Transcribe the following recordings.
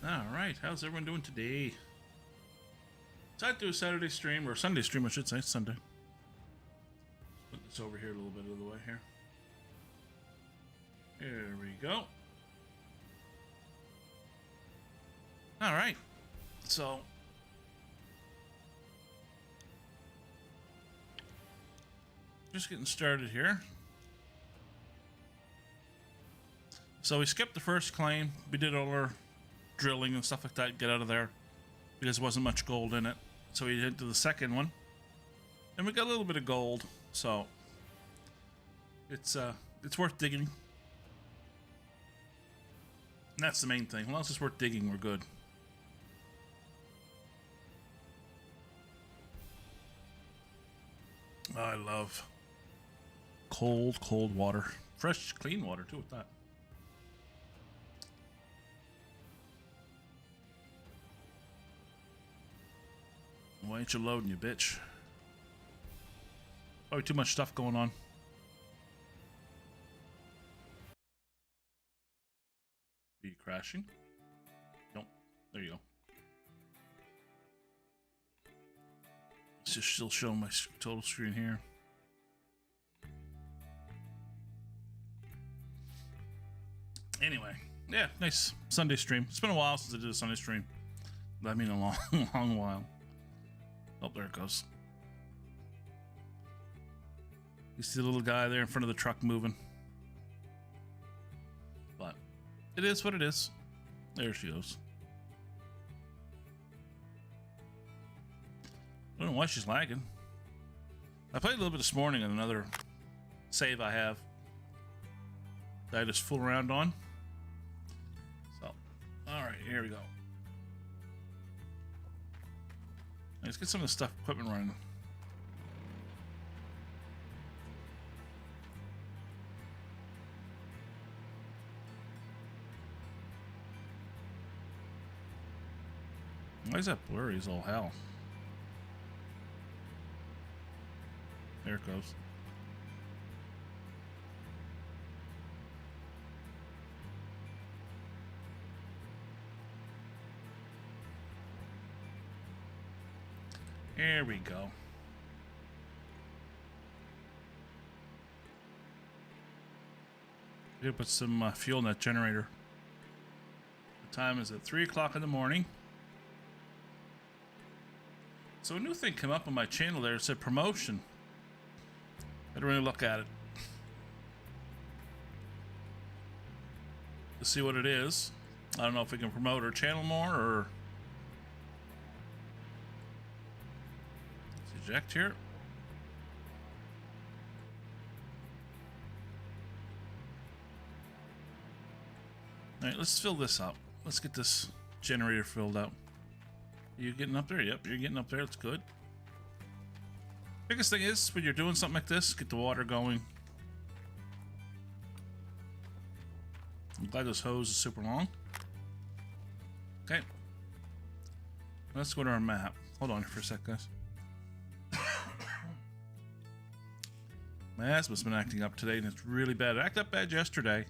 Alright, how's everyone doing today? Decided to do a Saturday stream, or Sunday stream I should say, Sunday. Put this over here a little bit of the way here. There we go. Alright, so... just getting started here. So we skipped the first claim, we did all our drilling and stuff like that, get out of there because there wasn't much gold in it. So we did to the second one and we got a little bit of gold, so it's worth digging. And that's the main thing. Once it's worth digging, we're good. I love cold water. Fresh, clean water too with that. Why ain't you loading, you bitch? Probably too much stuff going on. Are you crashing? Nope. There you go. It's just still showing my total screen here. Anyway, yeah, nice Sunday stream. It's been a while since I did a Sunday stream. I mean a long while. Oh, there it goes. You see the little guy there in front of the truck moving. But it is what it is. There she goes. I don't know why she's lagging. I played a little bit this morning on another save I have that I just fool around on. So, alright, here we go. Let's get some of the stuff, equipment running. Why is that blurry as all hell? There it goes. There we go. Gonna put some fuel in that generator. The time is at 3 o'clock in the morning. So a new thing came up on my channel there. It said promotion. I didn't really look at it to see what it is. I don't know if we can promote our channel more or... eject here. Alright, let's fill this up. Let's get this generator filled up. Are you getting up there? Yep, you're getting up there. That's good. Biggest thing is, when you're doing something like this, get the water going. I'm glad this hose is super long. Okay. Let's go to our map. Hold on for a sec, guys. My asthma's been acting up today, and it's really bad. It acted up bad yesterday,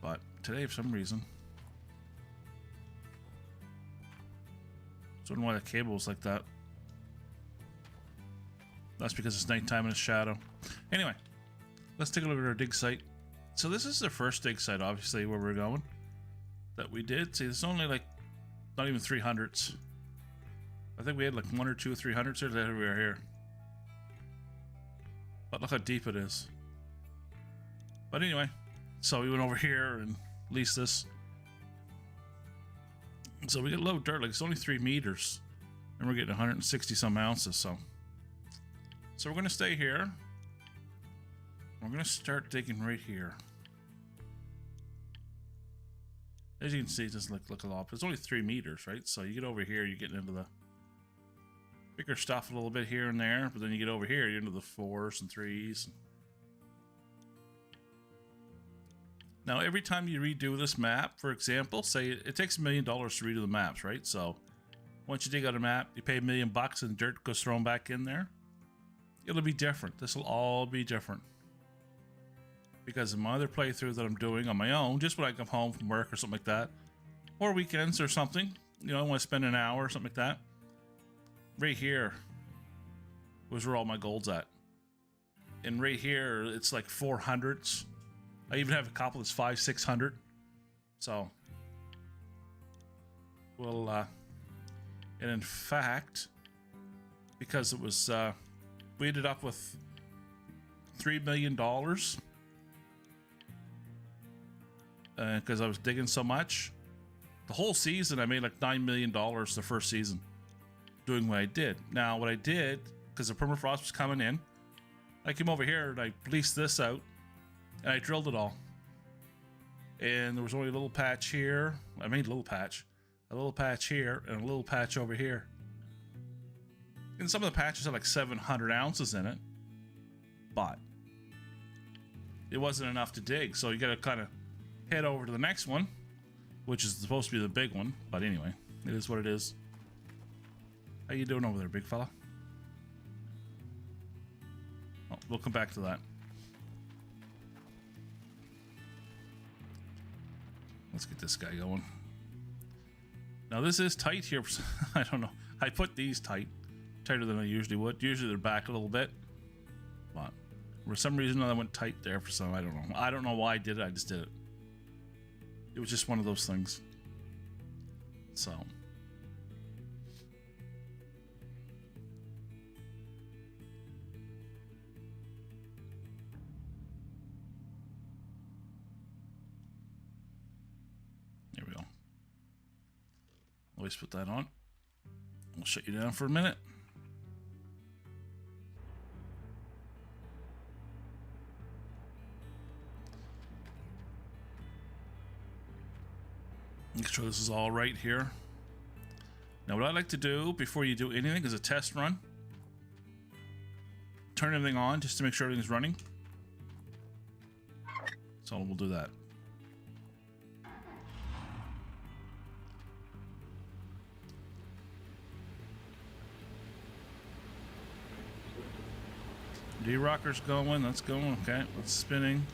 but today, for some reason, I don't know why the cable is like that. That's because it's nighttime and it's shadow. Anyway, let's take a look at our dig site. So this is the first dig site, obviously, where we're going. That we did. See, there's only like not even 300s. I think we had like 1 or 2 300s here that we are here. But look how deep it is. But anyway, so we went over here and leased this. So we get low dirt, like it's only 3 meters. And we're getting 160 some ounces, so. So we're gonna stay here. We're gonna start digging right here. As you can see, it doesn't look a lot, but it's only 3 meters, right? So you get over here, you're getting into the bigger stuff a little bit here and there, but then you get over here, you're into the 4s and 3s. Now, every time you redo this map, for example, say it takes $1 million to redo the maps, right? So once you dig out a map, you pay $1 million and dirt goes thrown back in there. It'll be different. This will all be different. because in my other playthrough that I'm doing on my own, just when I come home from work or something like that, or weekends or something, you know, I want to spend an hour or something like that. Right here was where all my gold's at. And right here, it's like 400s. I even have a couple that's 500, 600. So, well, and in fact, because it was, we ended up with $3 million because I was digging so much. The whole season, I made like $9 million the first season doing what I did. Now, what I did, because the permafrost was coming in, I came over here and I leased this out and I drilled it all. And there was only a little patch here. I made a little patch here, and a little patch over here. And some of the patches had like 700 ounces in it, but it wasn't enough to dig. So you got to kind of head over to the next one, which is supposed to be the big one. But anyway, it is what it is. How you doing over there, big fella? Oh, we'll come back to that. Let's get this guy going. Now this is tight here. I don't know. I put these tighter than I usually would. Usually they're back a little bit, but for some reason I went tight there for some. I don't know. I don't know why I did it. I just did it. It was just one of those things. So. There we go. Always put that on. We'll shut you down for a minute. Make sure this is all right here. Now what I like to do before you do anything is a test run. Turn everything on just to make sure everything's running. So we'll do that. D-Rocker's going, that's going, okay, it's spinning.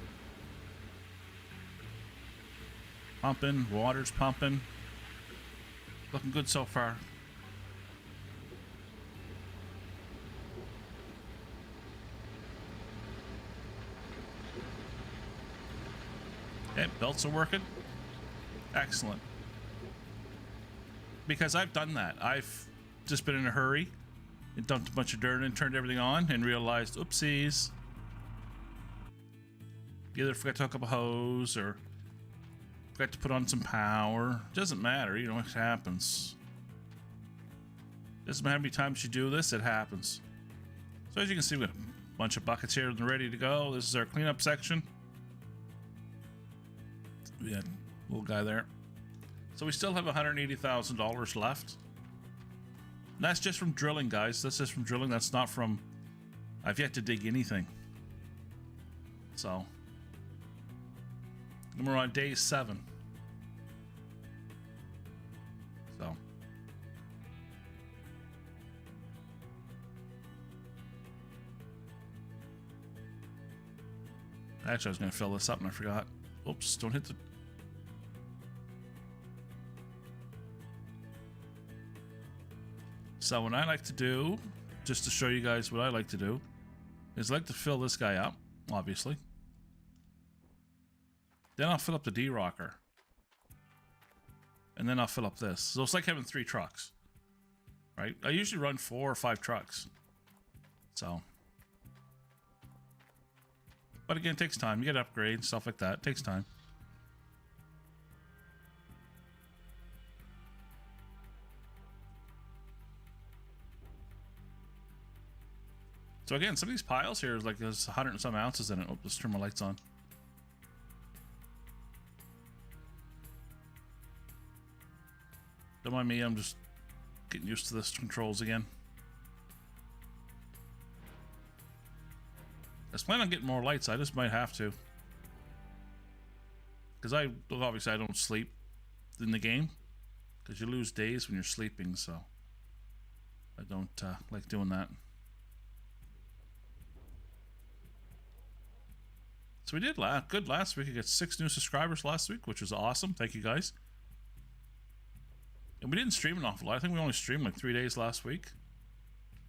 Pumping, water's pumping. Looking good so far. Okay, belts are working. Excellent. Because I've done that. I've just been in a hurry and dumped a bunch of dirt and turned everything on and realized, oopsies. Either forgot to hook up a hose or forgot to put on some power. Doesn't matter, you know, it happens. Doesn't matter how many times you do this, it happens. So as you can see, we've got a bunch of buckets here and ready to go. This is our cleanup section. We had a little guy there. So we still have $180,000 left. And that's just from drilling, guys. That's just from drilling. That's not from... I've yet to dig anything. So... and we're on day 7. So... actually, I was going to fill this up and I forgot. Oops, don't hit the... So what I like to do, just to show you guys what I like to do, is I like to fill this guy up, obviously. Then I'll fill up the D-Rocker. And then I'll fill up this. So it's like having 3 trucks. Right? I usually run 4 or 5 trucks. So. But again, it takes time. You get upgrades, stuff like that. It takes time. So again, some of these piles here is like there's 100 and some ounces in it. Oh, let's turn my lights on. Don't mind me, I'm just getting used to this controls again. I was planning on getting more lights, I just might have to. Because obviously I don't sleep in the game. Because you lose days when you're sleeping, so I don't like doing that. So we did good last week. We got 6 new subscribers last week, which was awesome. Thank you guys. And we didn't stream an awful lot. I think we only streamed like 3 days last week.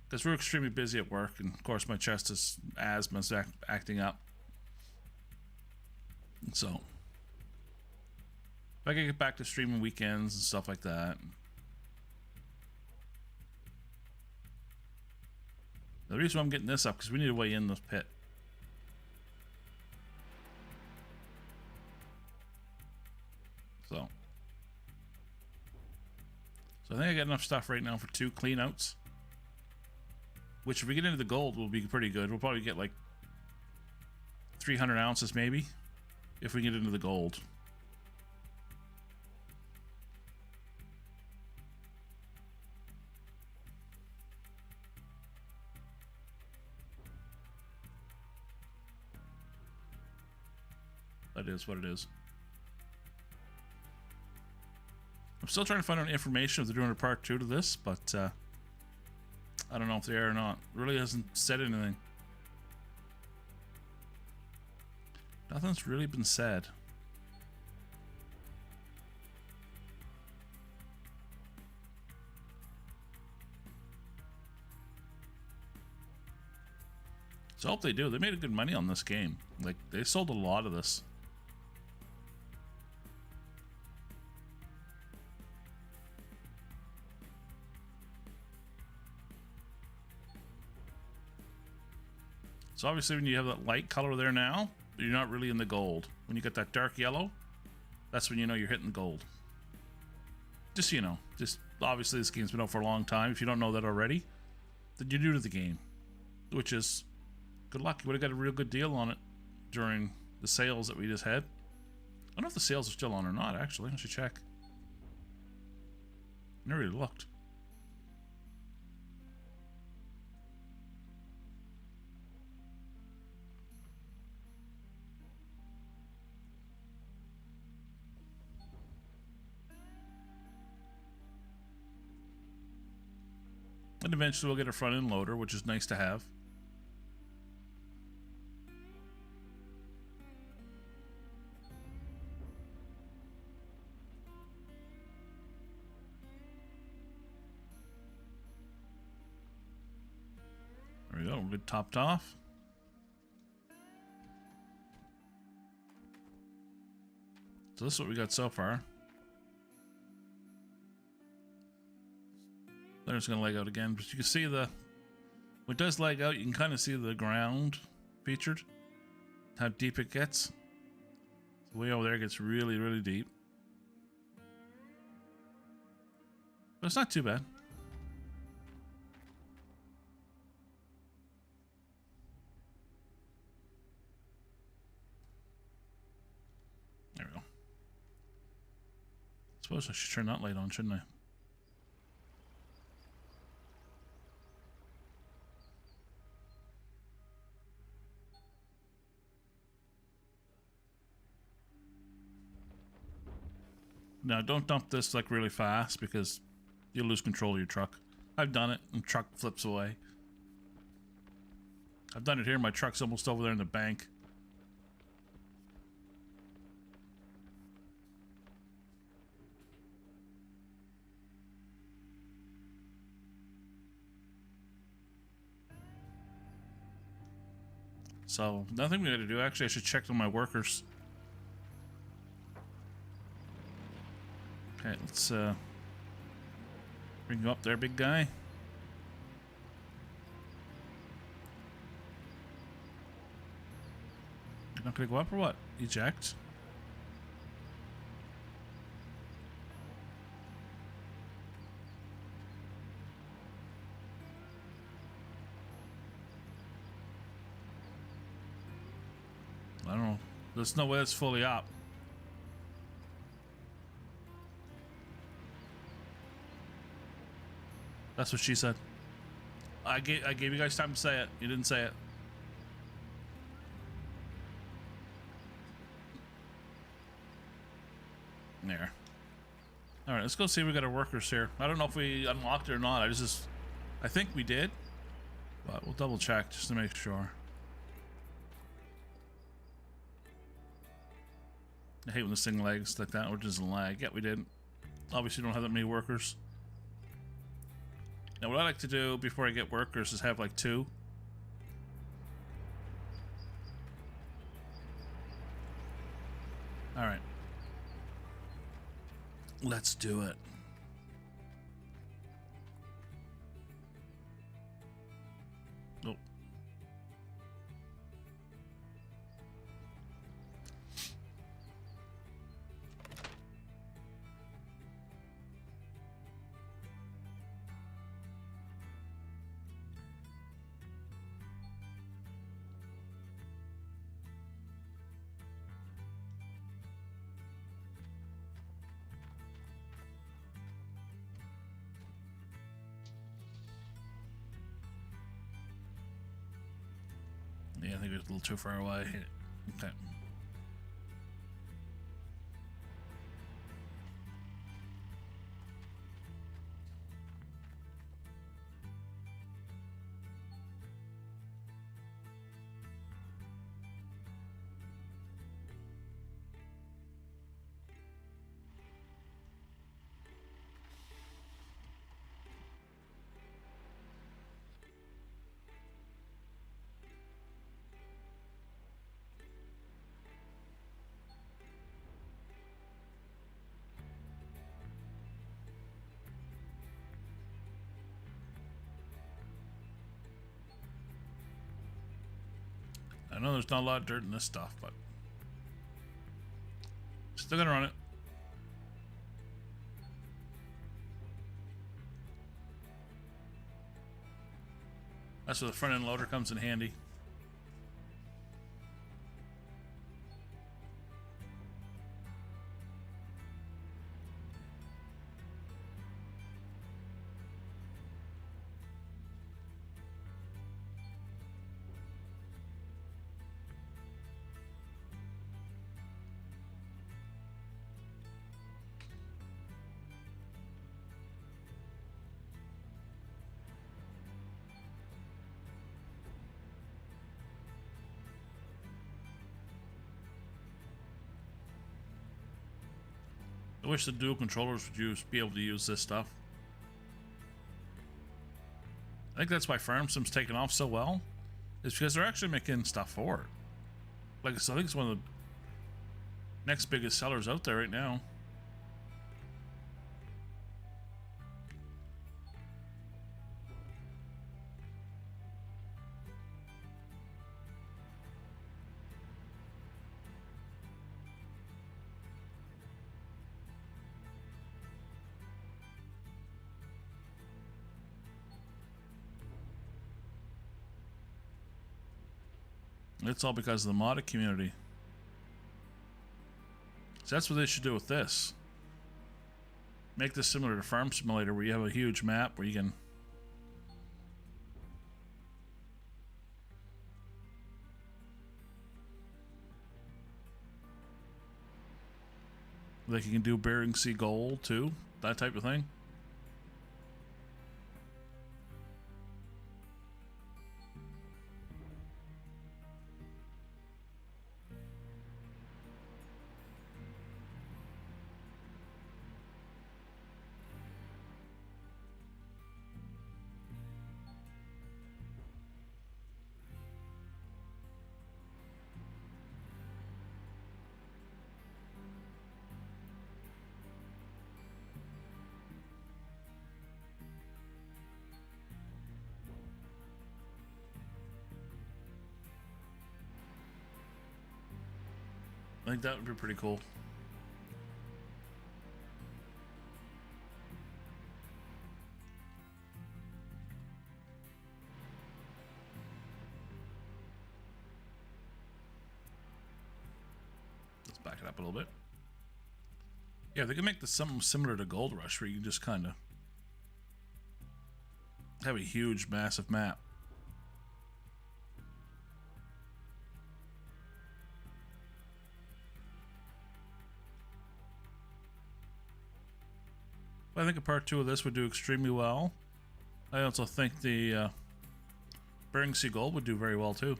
Because we were extremely busy at work. And of course my chest is asthma's acting up. And so if I could get back to streaming weekends and stuff like that. The reason why I'm getting this up because we need a way in this pit. So I think I got enough stuff right now for 2 clean outs. Which if we get into the gold will be pretty good. We'll probably get like 300 ounces maybe. If we get into the gold. That is what it is. I'm still trying to find out information if they're doing a part 2 to this, but I don't know if they are or not. It really hasn't said anything. Nothing's really been said. So I hope they do. They made a good money on this game. Like, they sold a lot of this. So obviously when you have that light color there now, you're not really in the gold. When you get that dark yellow, that's when you know you're hitting gold. Just so you know. Just obviously this game's been out for a long time. If you don't know that already, then you're new to the game. Which is good luck. You would have got a real good deal on it during the sales that we just had. I don't know if the sales are still on or not, actually. I should check. I never really looked. And eventually we'll get a front end loader, which is nice to have. There we go, we're topped off. So this is what we got so far. Then it's going to lag out again, but you can see when it does lag out, you can kind of see the ground featured, how deep it gets. The way over there gets really, really deep. But it's not too bad. There we go. I suppose I should turn that light on, shouldn't I? Now, don't dump this like really fast because you'll lose control of your truck. I've done it and truck flips away. I've done it here. My truck's almost over there in the bank. So, nothing we gotta do. Actually, I should check on my workers. Okay, let's bring you up there, big guy. You're not gonna go up or what? Eject. I don't know. There's no way it's fully up. That's what she said. I gave you guys time to say it. You didn't say it. There. Alright, let's go see if we got our workers here. I don't know if we unlocked it or not. I think we did. But we'll double check just to make sure. I hate when this thing lags like that, or doesn't lag. Yeah, we did. Obviously, don't have that many workers. Now, what I like to do before I get workers is have like 2. All right. Let's do it. Oh. Yeah, I think it was a little too far away. Okay. I know there's not a lot of dirt in this stuff, but still gonna run it. That's where the front end loader comes in handy. I wish the dual controllers would be able to use this stuff. I think that's why Farm Sim's taken off so well. Is because they're actually making stuff for it. Like, so I think it's one of the next biggest sellers out there right now. It's all because of the modded community. So that's what they should do with this. Make this similar to Farm Simulator, where you have a huge map where you can like you can do Bering Sea Gold too, that type of thing. I think that would be pretty cool. Let's back it up a little bit. Yeah, they can make this something similar to Gold Rush, where you can just kind of have a huge, massive map. I think a part 2 of this would do extremely well. I also think the Bering Sea Gold would do very well too.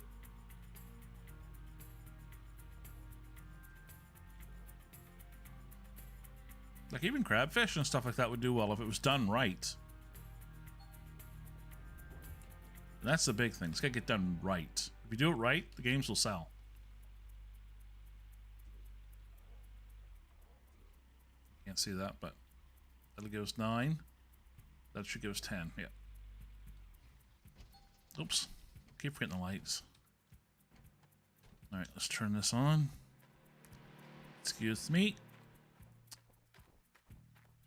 Like even crabfish and stuff like that would do well if it was done right. And that's the big thing. It's got to get done right. If you do it right, the games will sell. Can't see that, but that'll give us 9. That should give us 10. Yeah. Oops. Keep forgetting the lights. All right, let's turn this on. Excuse me.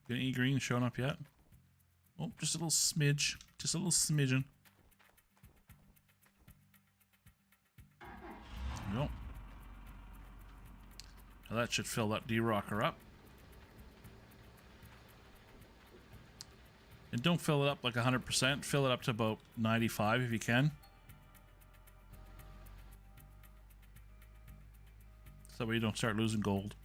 Got any green showing up yet? Oh, just a little smidge. Just a little smidgen. There we go. Now that should fill that D-Rocker up. And don't fill it up like 100%. Fill it up to about 95 if you can. So that way you don't start losing gold.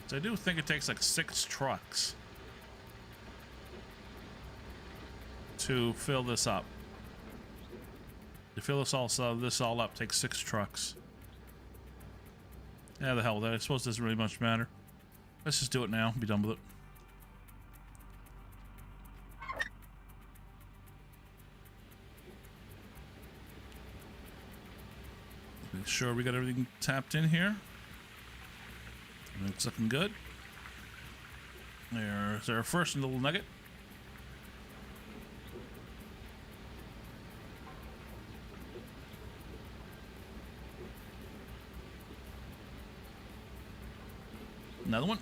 So I do think it takes like 6 trucks to fill this up. To fill this all up takes 6 trucks. Yeah, the hell with that. I suppose it doesn't really much matter. Let's just do it now. Be done with it. Make sure we got everything tapped in here. Looks looking good. There's our first little nugget. Another one.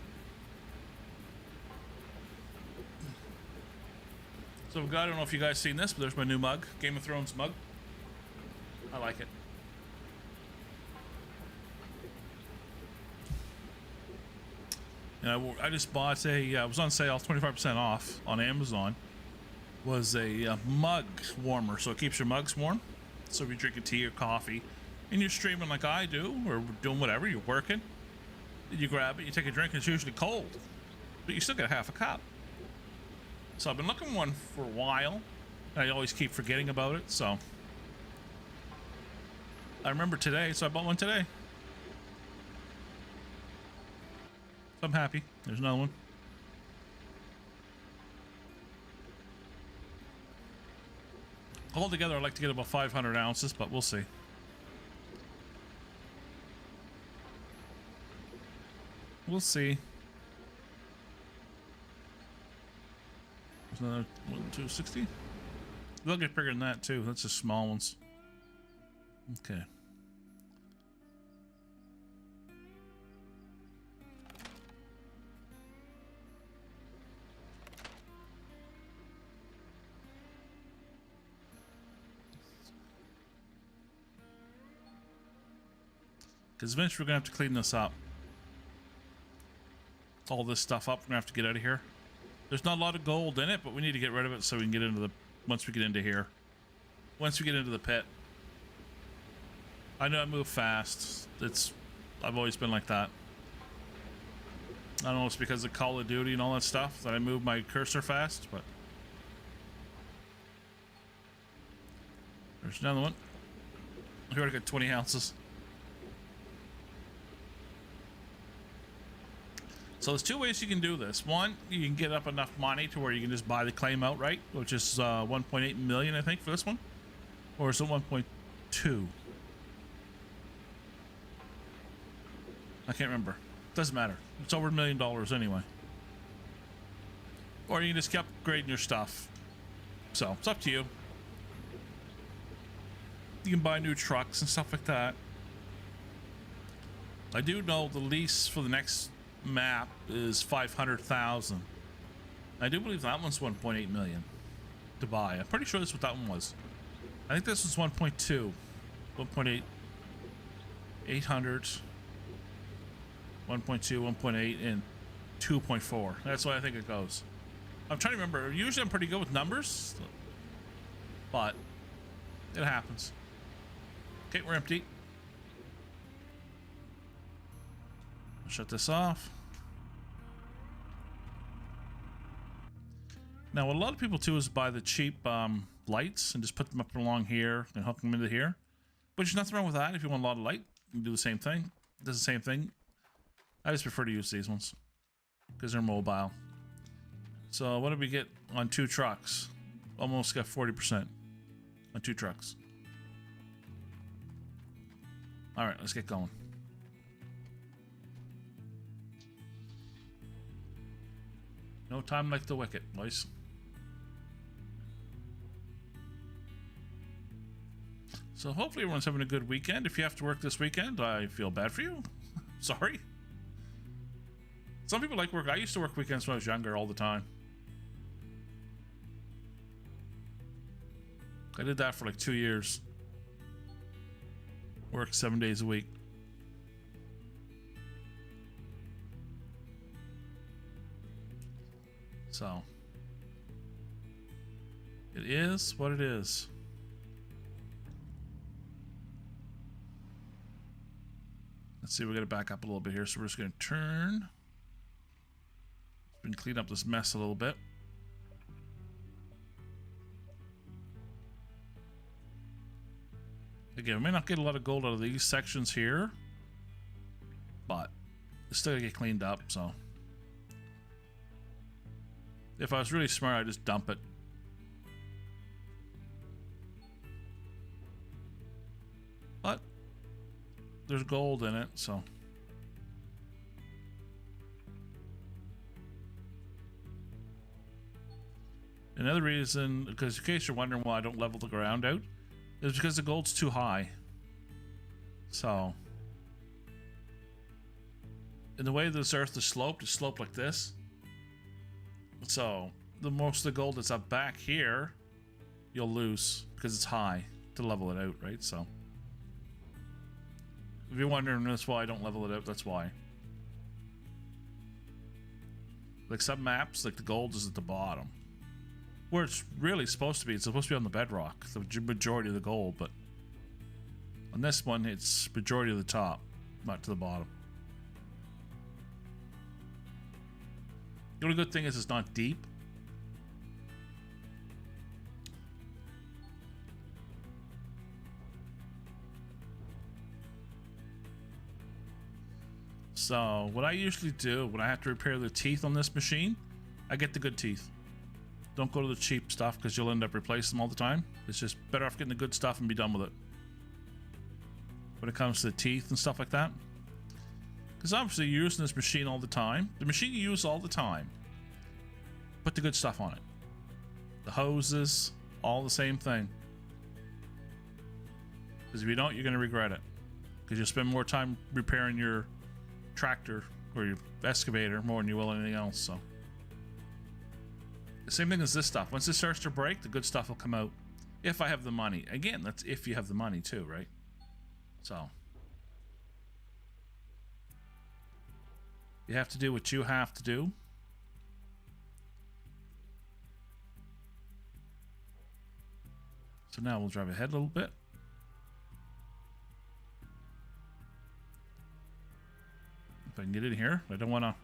So we've got, I don't know if you guys seen this, but there's my new mug. Game of Thrones mug. I like it. And I just bought a, it was on sale, 25% off on Amazon. Was a mug warmer, so it keeps your mugs warm. So if you're drinking tea or coffee, and you're streaming like I do, or doing whatever, you're working, you grab it, you take a drink, and it's usually cold. But you still get half a cup. So I've been looking for one for a while. I always keep forgetting about it, so. I remember today, so I bought one today. I'm happy. There's another one. Altogether, I'd like to get about 500 ounces, but we'll see. We'll see. There's another 260. They'll get bigger than that too. That's just small ones. Okay. Because eventually we're going to have to clean this up. All this stuff up. We're going to have to get out of here. There's not a lot of gold in it, but we need to get rid of it so we can get into the... Once we get into here. Once we get into the pit. I know I move fast. I've always been like that. I don't know if it's because of Call of Duty and all that stuff that I move my cursor fast, but... There's another one. We already got 20 ounces. So there's 2 ways you can do this. One, you can get up enough money to where you can just buy the claim outright, which is 1.8 million, I think, for this one. Or is it 1.2? I can't remember. Doesn't matter. It's over $1 million anyway. Or you can just keep upgrading your stuff. So it's up to you. You can buy new trucks and stuff like that. I do know the lease for the next map is 500,000. I do believe that one's 1.8 million to buy. I'm pretty sure that's what that one was. I think this was 1.2, 1.8, 800, 1.2, 1.8, and 2.4. That's why I think it goes. I'm trying to remember. Usually I'm pretty good with numbers, but it happens. Okay, we're empty. Shut this off. Now, what a lot of people do is buy the cheap lights and just put them up along here and hook them into here. But there's nothing wrong with that. If you want a lot of light, you can do the same thing. It does the same thing. I just prefer to use these ones because they're mobile. So what did we get on 2 trucks? Almost got 40% on 2 trucks. All right, let's get going. No time like the wicked, boys. So hopefully everyone's having a good weekend. If you have to work this weekend, I feel bad for you. Sorry. Some people like work. I used to work weekends when I was younger all the time. I did that for like 2 years. Worked 7 days a week. So it is what it is. Let's see, we're gonna back up a little bit here, so we're just gonna turn. Been clean up this mess a little bit. Again, we may not get a lot of gold out of these sections here, but it's still gonna get cleaned up, so. If I was really smart, I'd just dump it. But there's gold in it, so. Another reason, because in case you're wondering why I don't level the ground out, is because the gold's too high. So, in the way this earth is sloped, it's sloped like this. So, the most of the gold that's up back here, you'll lose because it's high to level it out, right? So, if you're wondering that's why I don't level it out, that's why. Like some maps, like the gold is at the bottom. Where it's really supposed to be. It's supposed to be on the bedrock, the majority of the gold, but on this one, it's majority of the top, not to the bottom. The only good thing is it's not deep. So, what I usually do when I have to repair the teeth on this machine, I get the good teeth. Don't go to the cheap stuff because you'll end up replacing them all the time. It's just better off getting the good stuff and be done with it. When it comes to the teeth and stuff like that. Because obviously you're using this machine all the time. The machine you use all the time. Put the good stuff on it. The hoses, all the same thing. Because if you don't, you're going to regret it. Because you'll spend more time repairing your tractor or your excavator more than you will anything else, so. The same thing as this stuff. Once it starts to break, the good stuff will come out. If I have the money. Again, that's if you have the money too, right? So. You have to do what you have to do. So now we'll drive ahead a little bit. If I can get in here. I don't want to.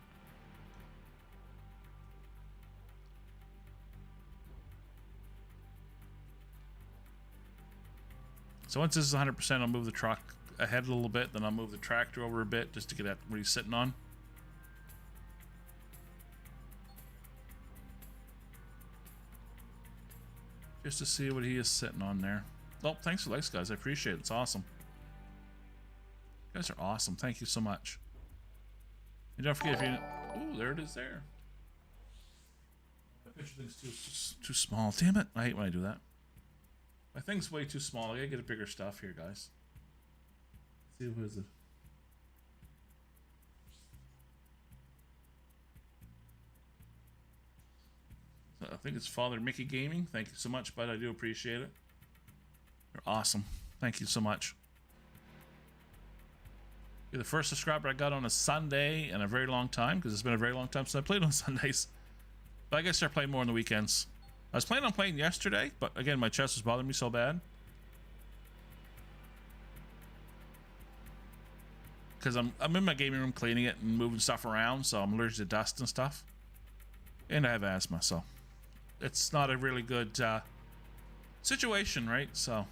So once this is 100%, I'll move the truck ahead a little bit, then I'll move the tractor over a bit just to get at what he's sitting on. Just to see what he is sitting on there. Oh, thanks for the likes, guys. I appreciate it. It's awesome. You guys are awesome. Thank you so much. And don't forget if you... Oh, there it is there. That picture thing's too small. Damn it. I hate when I do that. My thing's way too small. I gotta get a bigger stuff here, guys. Let's see, who is it? I think it's Father Mickey Gaming. Thank you so much, bud. I do appreciate it. You're awesome. Thank you so much. You're the first subscriber I got on a Sunday in a very long time, because it's been a very long time since I played on Sundays. But I gotta start playing more on the weekends. I was planning on playing yesterday, but again, my chest was bothering me so bad. because I'm in my gaming room cleaning it and moving stuff around, so I'm allergic to dust and stuff. And I have asthma, so it's not a really good situation, right? So,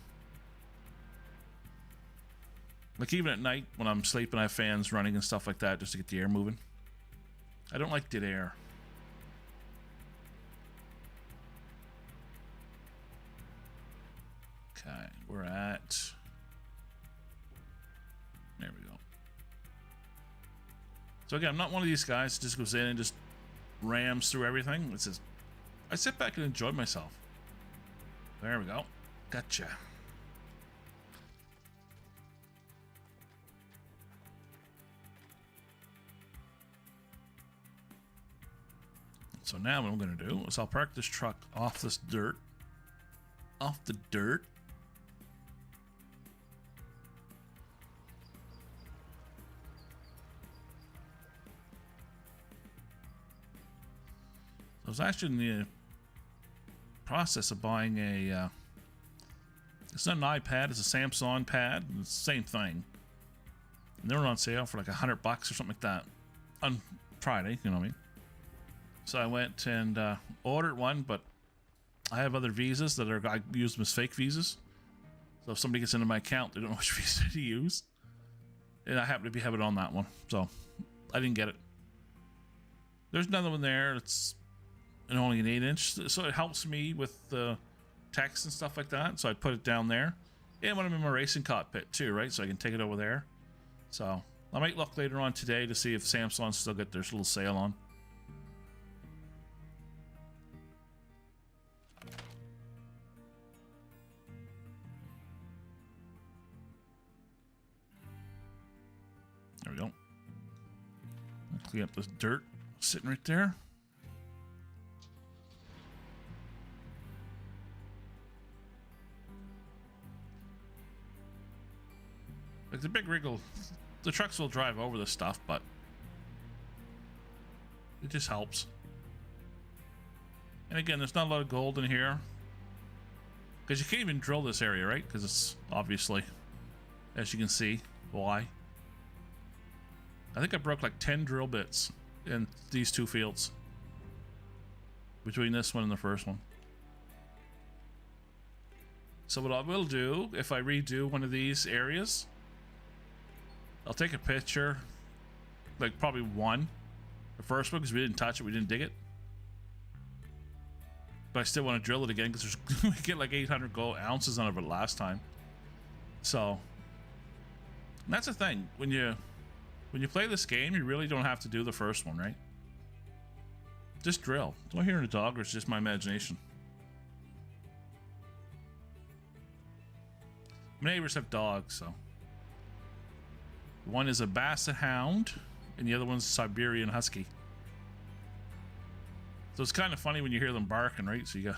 like, even at night when I'm sleeping, I have fans running and stuff like that just to get the air moving. I don't like dead air. Okay, we're at... There we go. So again, I'm not one of these guys that just goes in and just rams through everything. It says, I sit back and enjoy myself. There we go. Gotcha. So now what I'm going to do is I'll park this truck off this dirt. Off the dirt. I was actually in the process of buying a, it's not an iPad, it's a Samsung pad. It's the same thing. And they were on sale for like $100 or something like that on Friday, you know what I mean? So I went and ordered one, but I have other visas that are, I use them as fake visas. So if somebody gets into my account, they don't know which visa to use. And I happen to be having it on that one, so I didn't get it. There's another one there. It's only an 8-inch, so it helps me with the text and stuff like that. So I put it down there, and when I'm in my racing cockpit too, right? So I can take it over there. So I might look later on today to see if Samsung still got their little sale on. There we go. Clean up this dirt sitting right there. Like the big rig will, the trucks will drive over this stuff, but it just helps. And again, there's not a lot of gold in here because you can't even drill this area, right? Because it's obviously, as you can see, why. I think I broke like 10 drill bits in these two fields between this one and the first one. So what I will do, if I redo one of these areas, I'll take a picture, like probably one, the first one, because we didn't touch it, we didn't dig it. But I still want to drill it again because we get like 800 gold ounces out of it last time. So that's the thing, when you play this game, you really don't have to do the first one, right? Just drill. Do I hear a dog, or it's just my imagination? My neighbors have dogs, so. One is a Basset Hound, and the other one's a Siberian Husky. So it's kind of funny when you hear them barking, right? So you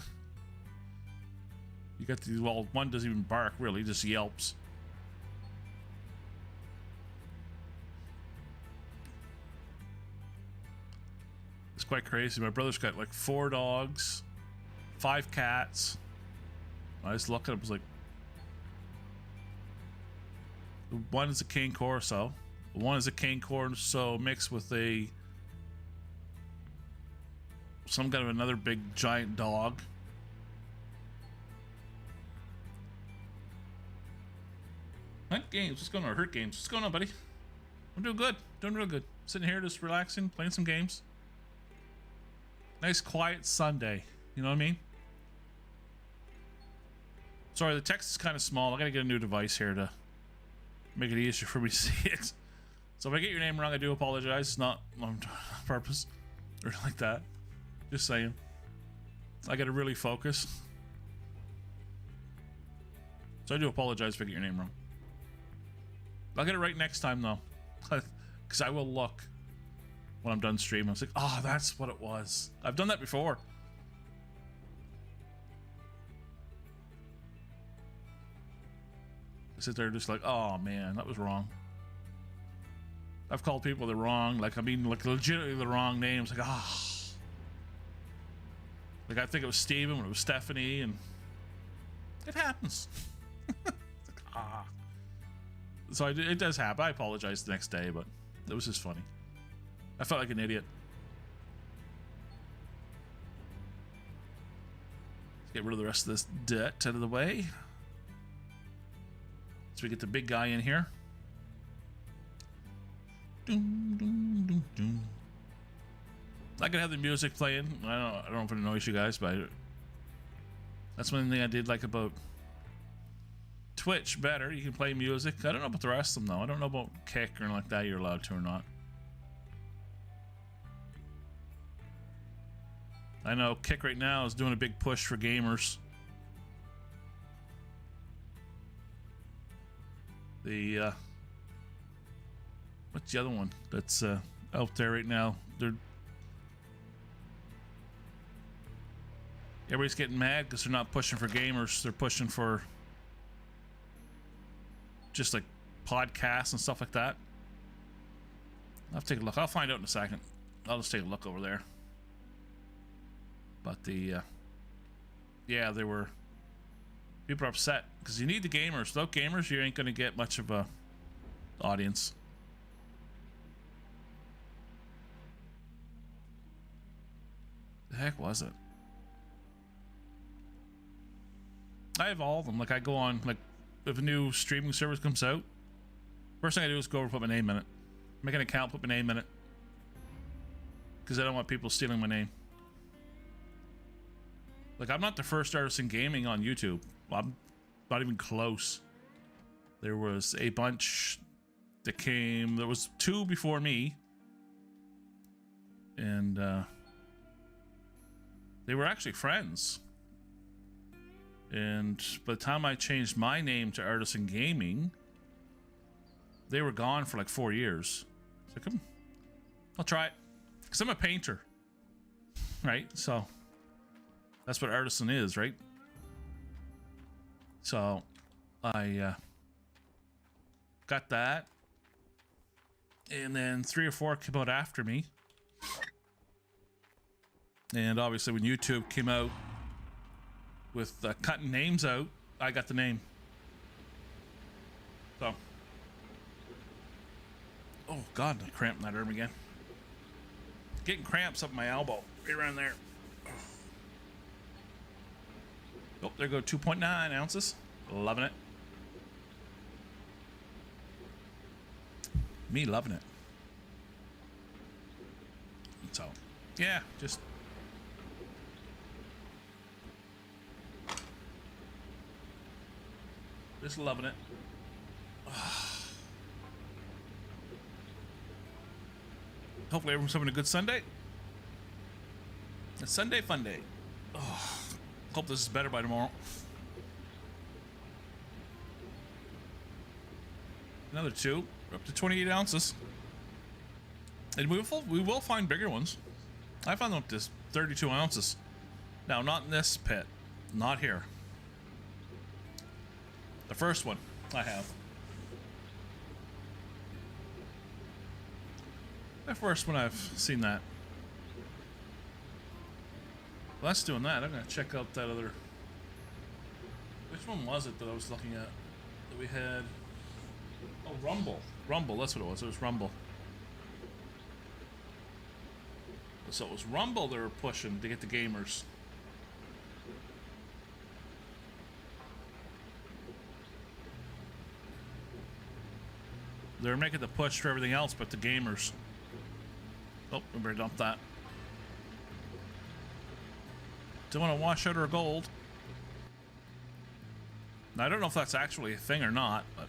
got the, well, one doesn't even bark really, just yelps. It's quite crazy. My brother's got like 4 dogs, 5 cats. I just looked at him, I was like, one is a Cane Corso. One is a Cane Corso mixed with some kind of another big giant dog. Hunt Games, what's going on? Hurt Games, what's going on, buddy? I'm doing good, doing real good. Sitting here just relaxing, playing some games. Nice quiet Sunday, you know what I mean? Sorry, the text is kind of small. I gotta get a new device here to make it easier for me to see it. So if I get your name wrong, I do apologize. It's not on purpose or like that. Just saying. I gotta really focus. So I do apologize if I get your name wrong. I'll get it right next time though. Because I will look when I'm done streaming. I was like, oh, that's what it was. I've done that before. I sit there just like, oh man, that was wrong. I've called people the wrong, like, I mean, like legitimately the wrong names. Like, ah. Oh. Like, I think it was Steven when it was Stephanie, and it happens. Like, ah. So it does happen. I apologize the next day, but it was just funny. I felt like an idiot. Let's get rid of the rest of this dirt out of the way. So we get the big guy in here. Doom, doom, doom, doom. I could have the music playing. I don't know if it annoys you guys, but that's one thing I did like about Twitch better. You can play music. I don't know about the rest of them though. I don't know about Kick or anything like that. You're allowed to or not. I know Kick right now is doing a big push for gamers. The what's the other one that's out there right now? Everybody's getting mad because they're not pushing for gamers. They're pushing for just like podcasts and stuff like that. I'll have to take a look. I'll find out in a second. I'll just take a look over there. But the yeah, they were people are upset because you need the gamers. Without gamers, you ain't gonna get much of a audience. The heck was it? I have all of them. Like I go on, like if a new streaming service comes out, first thing I do is go over and put my name in it. Make an account, put my name in it, because I don't want people stealing my name. Like I'm not the first artist in gaming on YouTube. I'm not even close. There was a bunch that came. There was 2 before me, and they were actually friends. And by the time I changed my name to Artisan Gaming, they were gone for like 4 years. So come, I'll try it, because I'm a painter, right? So that's what Artisan is, right? So I got that, and then 3 or 4 came out after me. And obviously when YouTube came out with cutting names out, I got the name. So, oh god, I'm cramping that arm again. Getting cramps up my elbow, right around there. Oh, there go 2.9 ounces. Loving it. Me loving it. So, yeah, just loving it. Hopefully everyone's having a good Sunday. A Sunday fun day. Oh, hope this is better by tomorrow. Another 2. We're up to 28 ounces. And we will find bigger ones. I found them up to 32 ounces. Now, not in this pit. Not here. The first one I have. The first one I've seen that. Well, that's doing that. I'm going to check out that other... Which one was it that I was looking at? That we had... Oh, Rumble. Rumble, that's what it was. It was Rumble. So it was Rumble they were pushing to get the gamers. They're making the push for everything else but the gamers. Oh, we better dump that. Don't want to wash out our gold. Now, I don't know if that's actually a thing or not, but...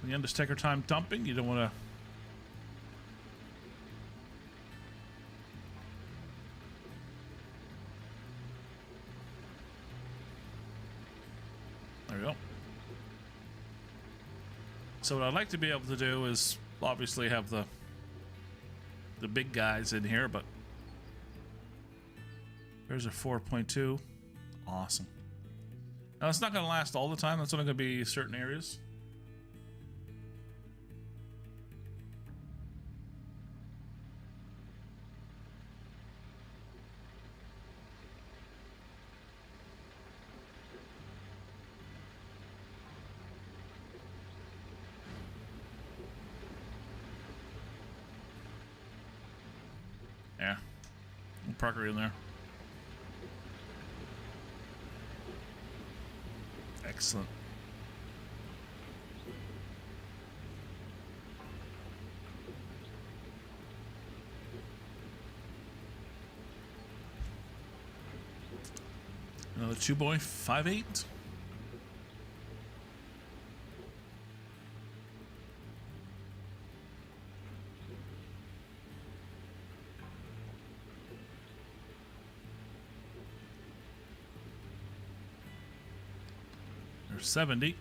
When you just take our time dumping, you don't want to... There we go. So what I'd like to be able to do is obviously have the big guys in here, but there's a 4.2. Awesome. Now it's not going to last all the time. That's only going to be certain areas. Yeah. We'll park her in there. Excellent. Another 2-boy, 5.8. There's 70.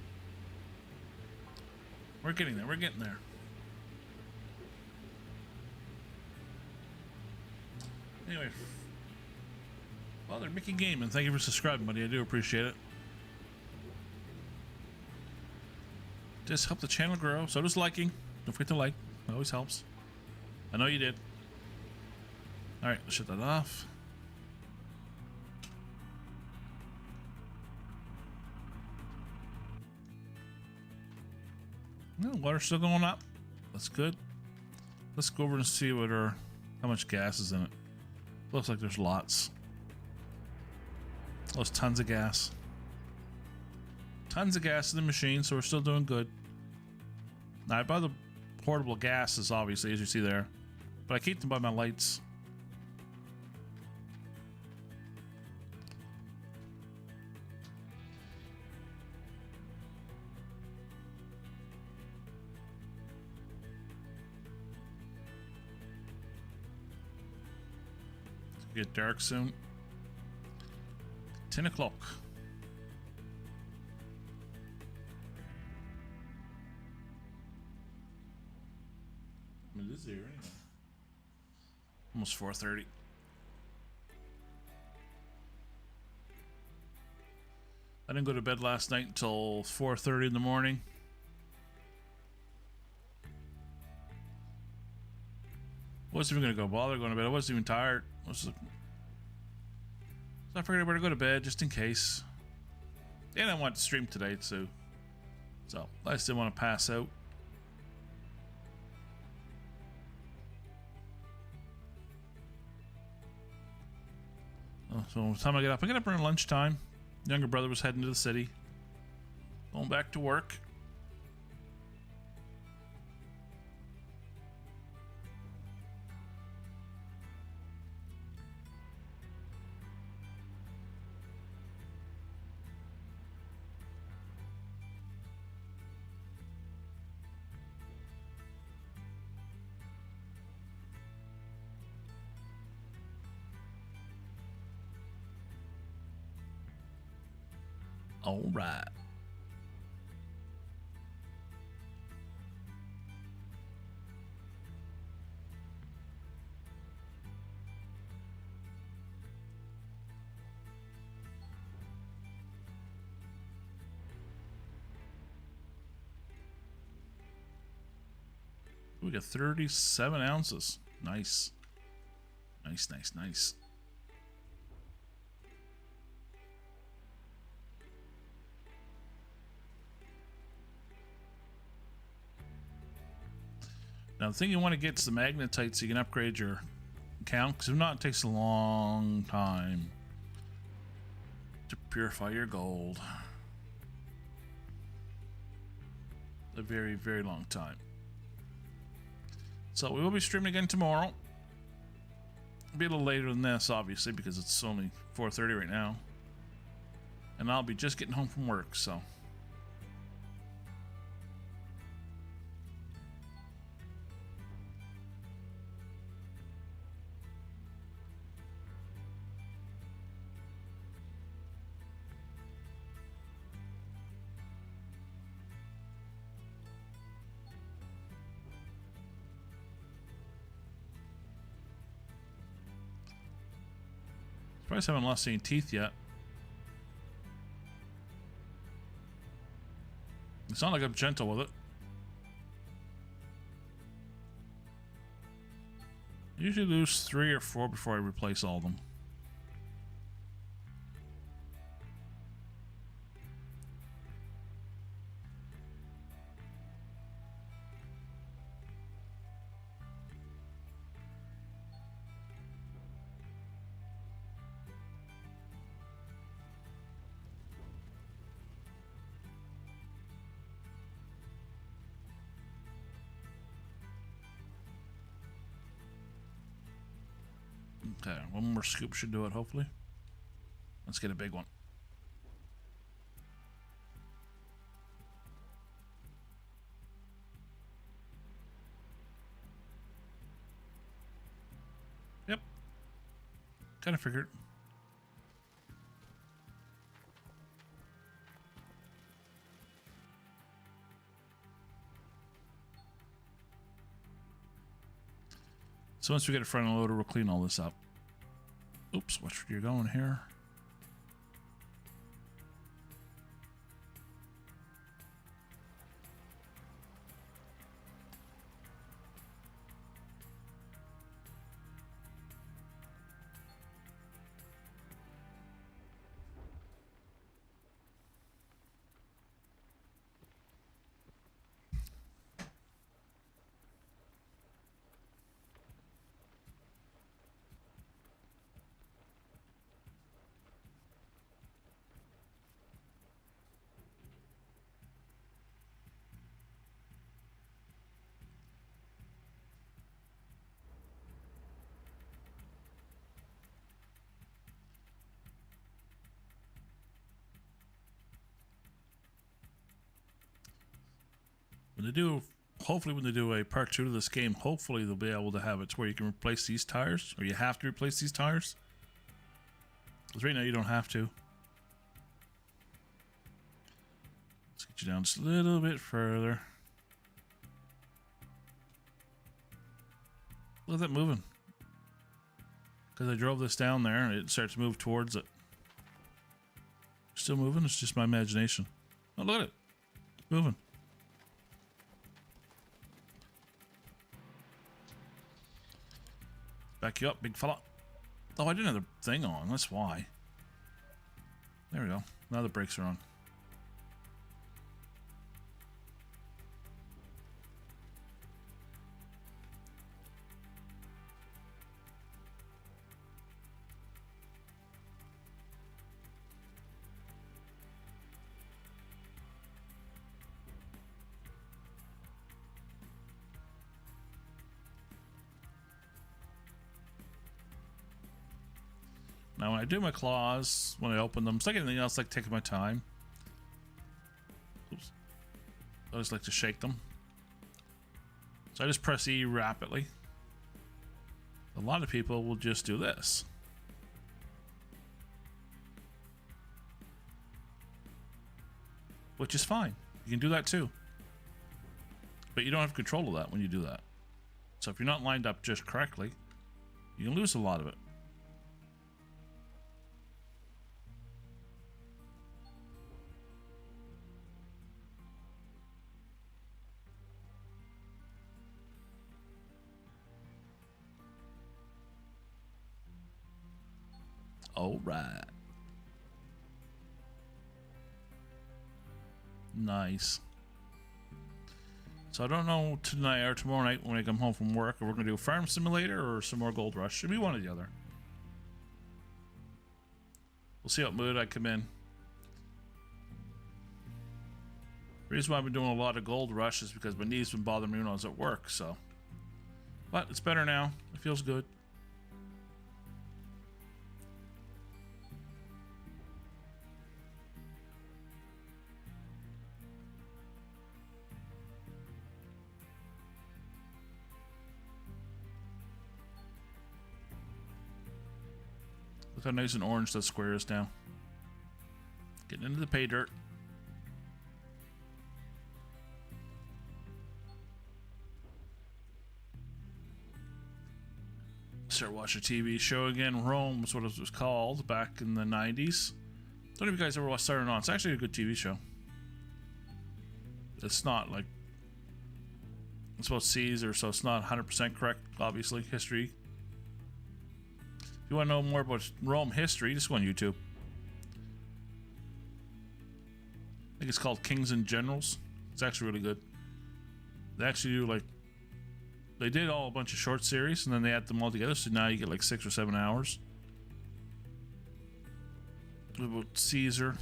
We're getting there. We're getting there. Anyway. Father Mickey Gaiman, thank you for subscribing, buddy. I do appreciate it. Just help the channel grow. So does liking. Don't forget to like. It always helps. I know you did. Alright, let's shut that off. No, water's still going up. That's good. Let's go over and see what how much gas is in it. Looks like there's lots. There's tons of gas. Tons of gas in the machine, so we're still doing good. Now, I buy the portable gases, obviously, as you see there. But I keep them by my lights. It's gonna get dark soon. 10 o'clock. It is here anyway. Almost 4:30. I didn't go to bed last night until 4:30 in the morning. Wasn't even gonna go bother going to bed. I wasn't even tired. So I figured I better go to bed just in case. And I wanted to stream today too. So I just didn't want to pass out. So by the time I get up around lunchtime. Younger brother was heading to the city. Going back to work. All right. We got 37 ounces. Nice. Nice, nice, nice. Now, the thing you want to get is the magnetite so you can upgrade your account, because if not, it takes a long time to purify your gold. A very, very long time. So we will be streaming again tomorrow. It'll be a little later than this, obviously, because it's only 4:30 right now. And I'll be just getting home from work, so... Surprised I haven't lost any teeth yet. It's not like I'm gentle with it. I usually lose 3 or 4 before I replace all of them. Okay, one more scoop should do it, hopefully. Let's get a big one. Yep. Kind of figured. So once we get a front loader, we'll clean all this up. Oops, watch where you're going here. When they do, hopefully when they do a part 2 to this game, hopefully they'll be able to have it to where you can replace these tires, or you have to replace these tires. Because right now you don't have to. Let's get you down just a little bit further. Look at that moving. Because I drove this down there and it starts to move towards it. Still moving? It's just my imagination. Oh, look at it. It's moving. Back you up, big fella. Oh, I didn't have the thing on. That's why. There we go. Now the brakes are on. Now, when I do my claws, when I open them, it's like anything else, like taking my time. Oops. I just like to shake them. So I just press E rapidly. A lot of people will just do this. Which is fine. You can do that too. But you don't have control of that when you do that. So if you're not lined up just correctly, you can lose a lot of it. All right. Nice. So I don't know tonight or tomorrow night when I come home from work if we're going to do a Farm Simulator or some more Gold Rush. Should be one or the other. We'll see what mood I come in. The reason why I've been doing a lot of Gold Rush is because my knees been bothering me when I was at work, so. But it's better now. It feels good. Look how nice and orange that square is now. Getting into the pay dirt. Start watching a TV show again. Rome was what it was called back in the 90s. Don't know if you guys ever watched Starting On. It's actually a good TV show. It's not like it's about Caesar, so it's not 100% correct, obviously. History. If you want to know more about Rome history, just go on YouTube. I think it's called Kings and Generals. It's actually really good. They actually do like they did all a bunch of short series and then they add them all together, so now you get like 6 or 7 hours. About Caesar,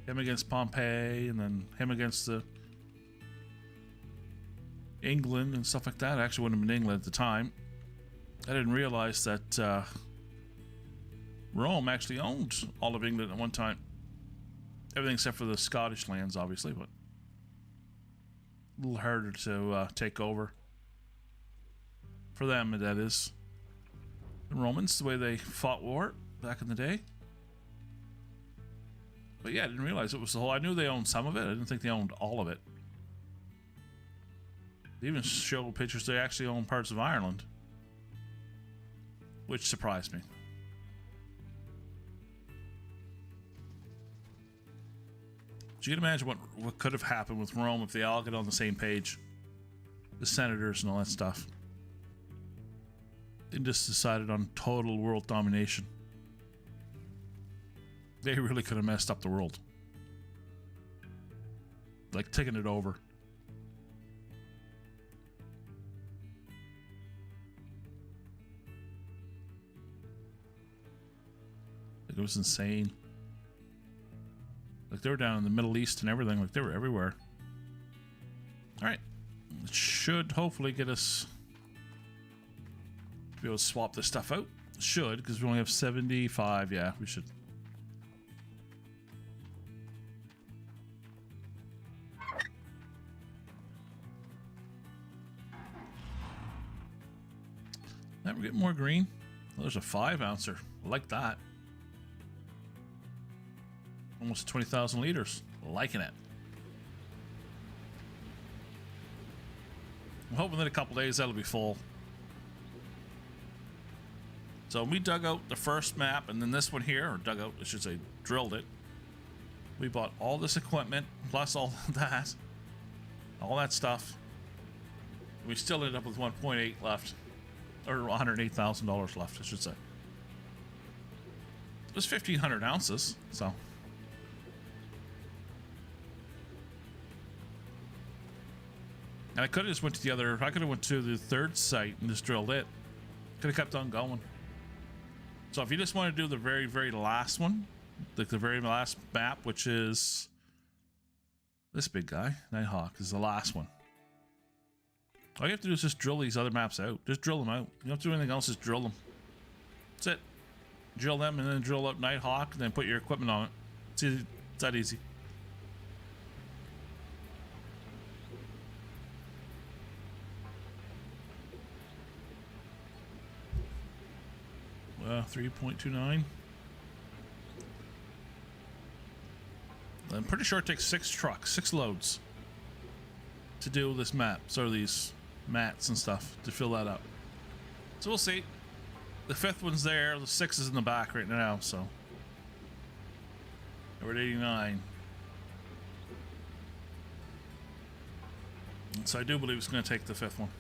him against Pompey, and then him against the England and stuff like that. I actually wouldn't have been England at the time. I didn't realize that Rome actually owned all of England at one time. Everything except for the Scottish lands, obviously, but a little harder to take over. For them, that is. The Romans, the way they fought war back in the day. But yeah, I didn't realize it was the whole... I knew they owned some of it. I didn't think they owned all of it. They even show pictures they actually own parts of Ireland. Which surprised me. So you can imagine what could have happened with Rome if they all get on the same page. The senators and all that stuff. They just decided on total world domination. They really could have messed up the world. Like taking it over. Like it was insane. Like they were down in the Middle East and everything. Like they were everywhere. Alright. It should hopefully get us to be able to swap this stuff out. It should, because we only have 75. Yeah, we should. Now we're getting more green. Well, there's a 5-ouncer. I like that. Almost 20,000 liters. Liking it. I'm hoping that a couple days that'll be full. So we dug out the first map, and then this one here, or dug out, I should say, drilled it. We bought all this equipment, plus all that stuff. We still ended up with 1.8 left, or $108,000 left, I should say. It was 1,500 ounces, so. And I could have just went to the other, I could have went to the third site and just drilled it. Could have kept on going. So if you just want to do the very, very last one, like the very last map, which is this big guy, Nighthawk, is the last one. All you have to do is just drill these other maps out. Just drill them out. You don't have to do anything else, just drill them. That's it. Drill them and then drill up Nighthawk and then put your equipment on it. It's easy. It's that easy. 3.29. I'm pretty sure it takes 6 trucks, 6 loads to do this map. So these mats and stuff to fill that up. So we'll see. The 5th one's there. The 6th is in the back right now. So we're at 89. And so I do believe it's going to take the 5th one,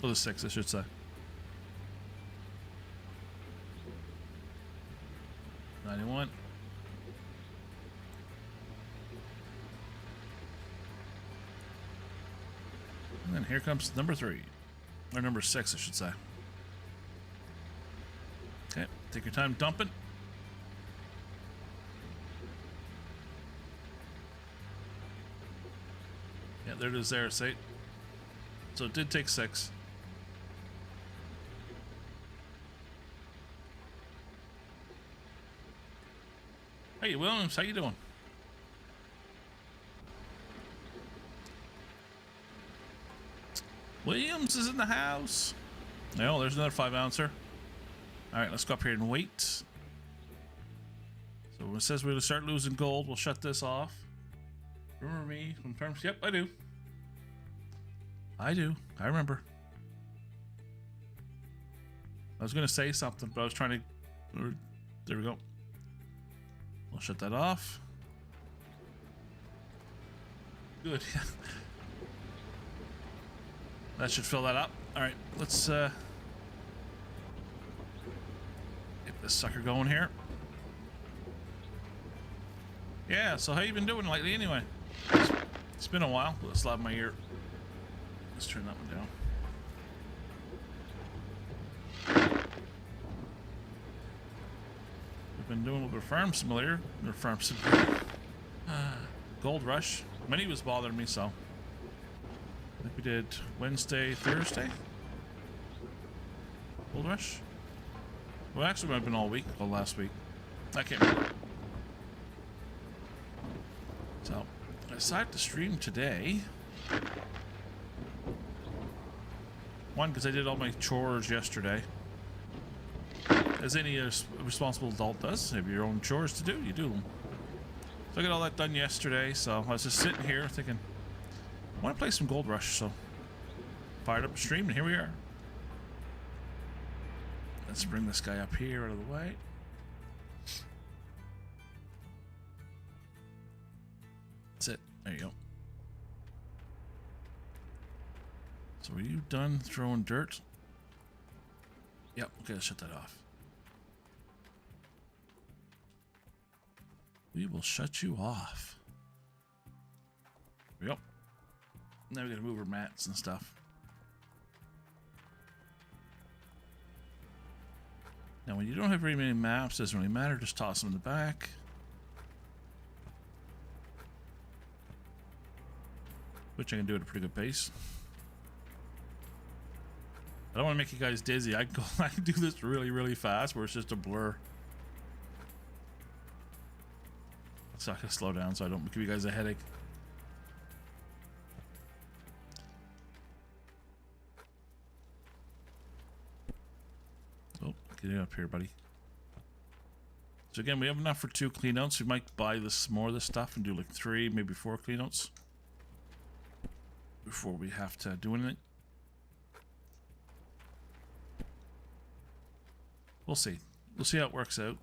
or the 6th, I should say. $91. And then here comes number 3. Or number 6, I should say. Okay, take your time dumping. Yeah, there it is there, see? So it did take 6. Hey, Williams, how you doing? Williams is in the house. No, there's another 5-ouncer. All right, let's go up here and wait. So when it says we're going to start losing gold, we'll shut this off. Remember me from terms? Yep, I do. I do. I remember. I was going to say something, but I was trying to... There we go. We'll shut that off. Good. That should fill that up. All right, let's get this sucker going here. Yeah, so how you been doing lately anyway? It's been a while. Let's slap my ear. Let's turn that one down. We've been doing a little bit of Farm Simulator. Or Farm Simulator. Gold Rush. Many was bothering me, so. I think we did Wednesday, Thursday. Gold Rush? Well, actually, it might have been all week, or last week. I can't remember. So, I decided to stream today. One, because I did all my chores yesterday. As any responsible adult does. If you have your own chores to do, you do them. So I got all that done yesterday, so I was just sitting here thinking, I want to play some Gold Rush, so fired up a stream, and here we are. Let's bring this guy up here out of the way. That's it. There you go. So are you done throwing dirt? Yep, okay, let's shut that off. We will shut you off. There we go. Now we gotta move our mats and stuff. Now when you don't have very many maps, it doesn't really matter, just toss them in the back. Which I can do at a pretty good pace. I don't want to make you guys dizzy. I can do this really, really fast where it's just a blur. So I can slow down so I don't give you guys a headache. Oh, get up here, buddy. So again, we have enough for 2 cleanouts. We might buy this more of this stuff and do like 3, maybe 4 cleanouts before we have to do anything. We'll see. We'll see how it works out.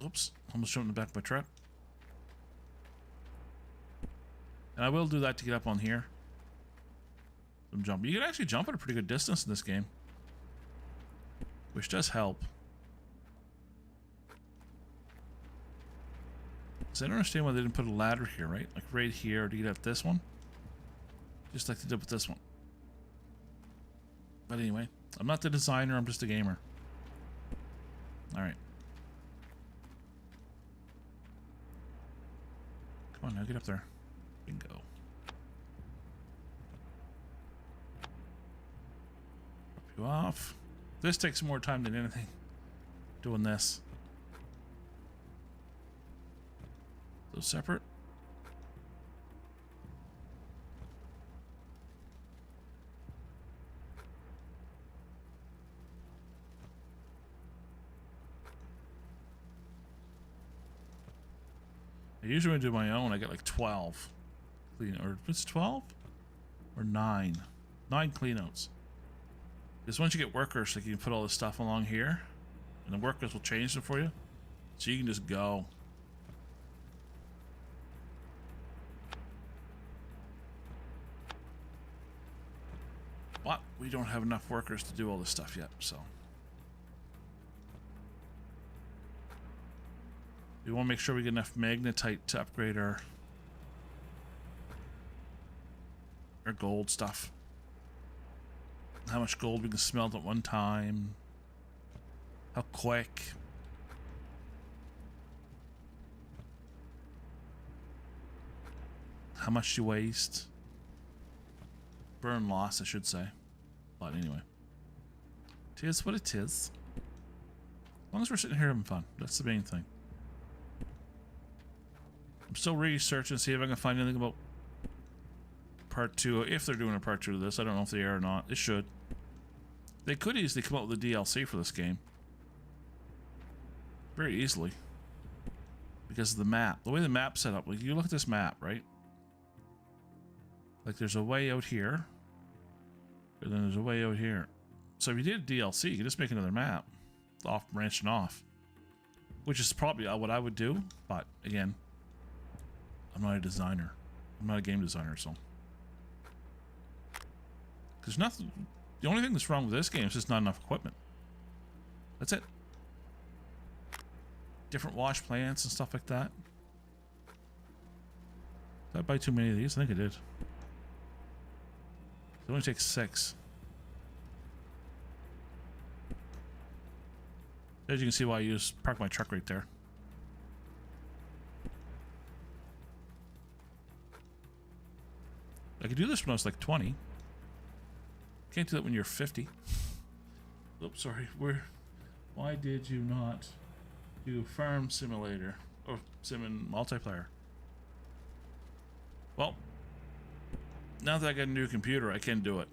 Oops, almost jumped in the back of my truck. And I will do that to get up on here. Some jump. You can actually jump at a pretty good distance in this game, which does help. So I don't understand why they didn't put a ladder here, right? Like right here to get at this one. Just like they did with this one. But anyway, I'm not the designer, I'm just a gamer. Alright. Come on now, get up there. Bingo. Drop you off. This takes more time than anything. Doing this. Those separate. Usually when I do my own, I get like 12 clean, or it's 12 or 9 cleanouts. Because once you get workers, like you can put all this stuff along here, and the workers will change it for you, so you can just go. But we don't have enough workers to do all this stuff yet, so. We want to make sure we get enough magnetite to upgrade our gold stuff. How much gold we can smelt at one time. How quick. How much you waste. Burn loss, I should say. But anyway. It is what it is. As long as we're sitting here having fun. That's the main thing. I'm still researching to see if I can find anything about part 2. If they're doing a part 2 of this. I don't know if they are or not. They should. They could easily come up with a DLC for this game. Very easily. Because of the map. The way the map's set up. Like, you look at this map, right? Like, there's a way out here. And then there's a way out here. So if you did a DLC, you could just make another map. Off branching off. Which is probably what I would do. But, again, I'm not a designer. I'm not a game designer, so. Because nothing. The only thing that's wrong with this game is just not enough equipment. That's it. Different wash plants and stuff like that. Did I buy too many of these? I think I did. It only takes 6. As you can see why I park my truck right there. I could do this when I was like 20. Can't do that when you're 50. Oops, sorry. Why did you not do Farm Simulator or Sim and multiplayer? Well, now that I got a new computer, I can do it.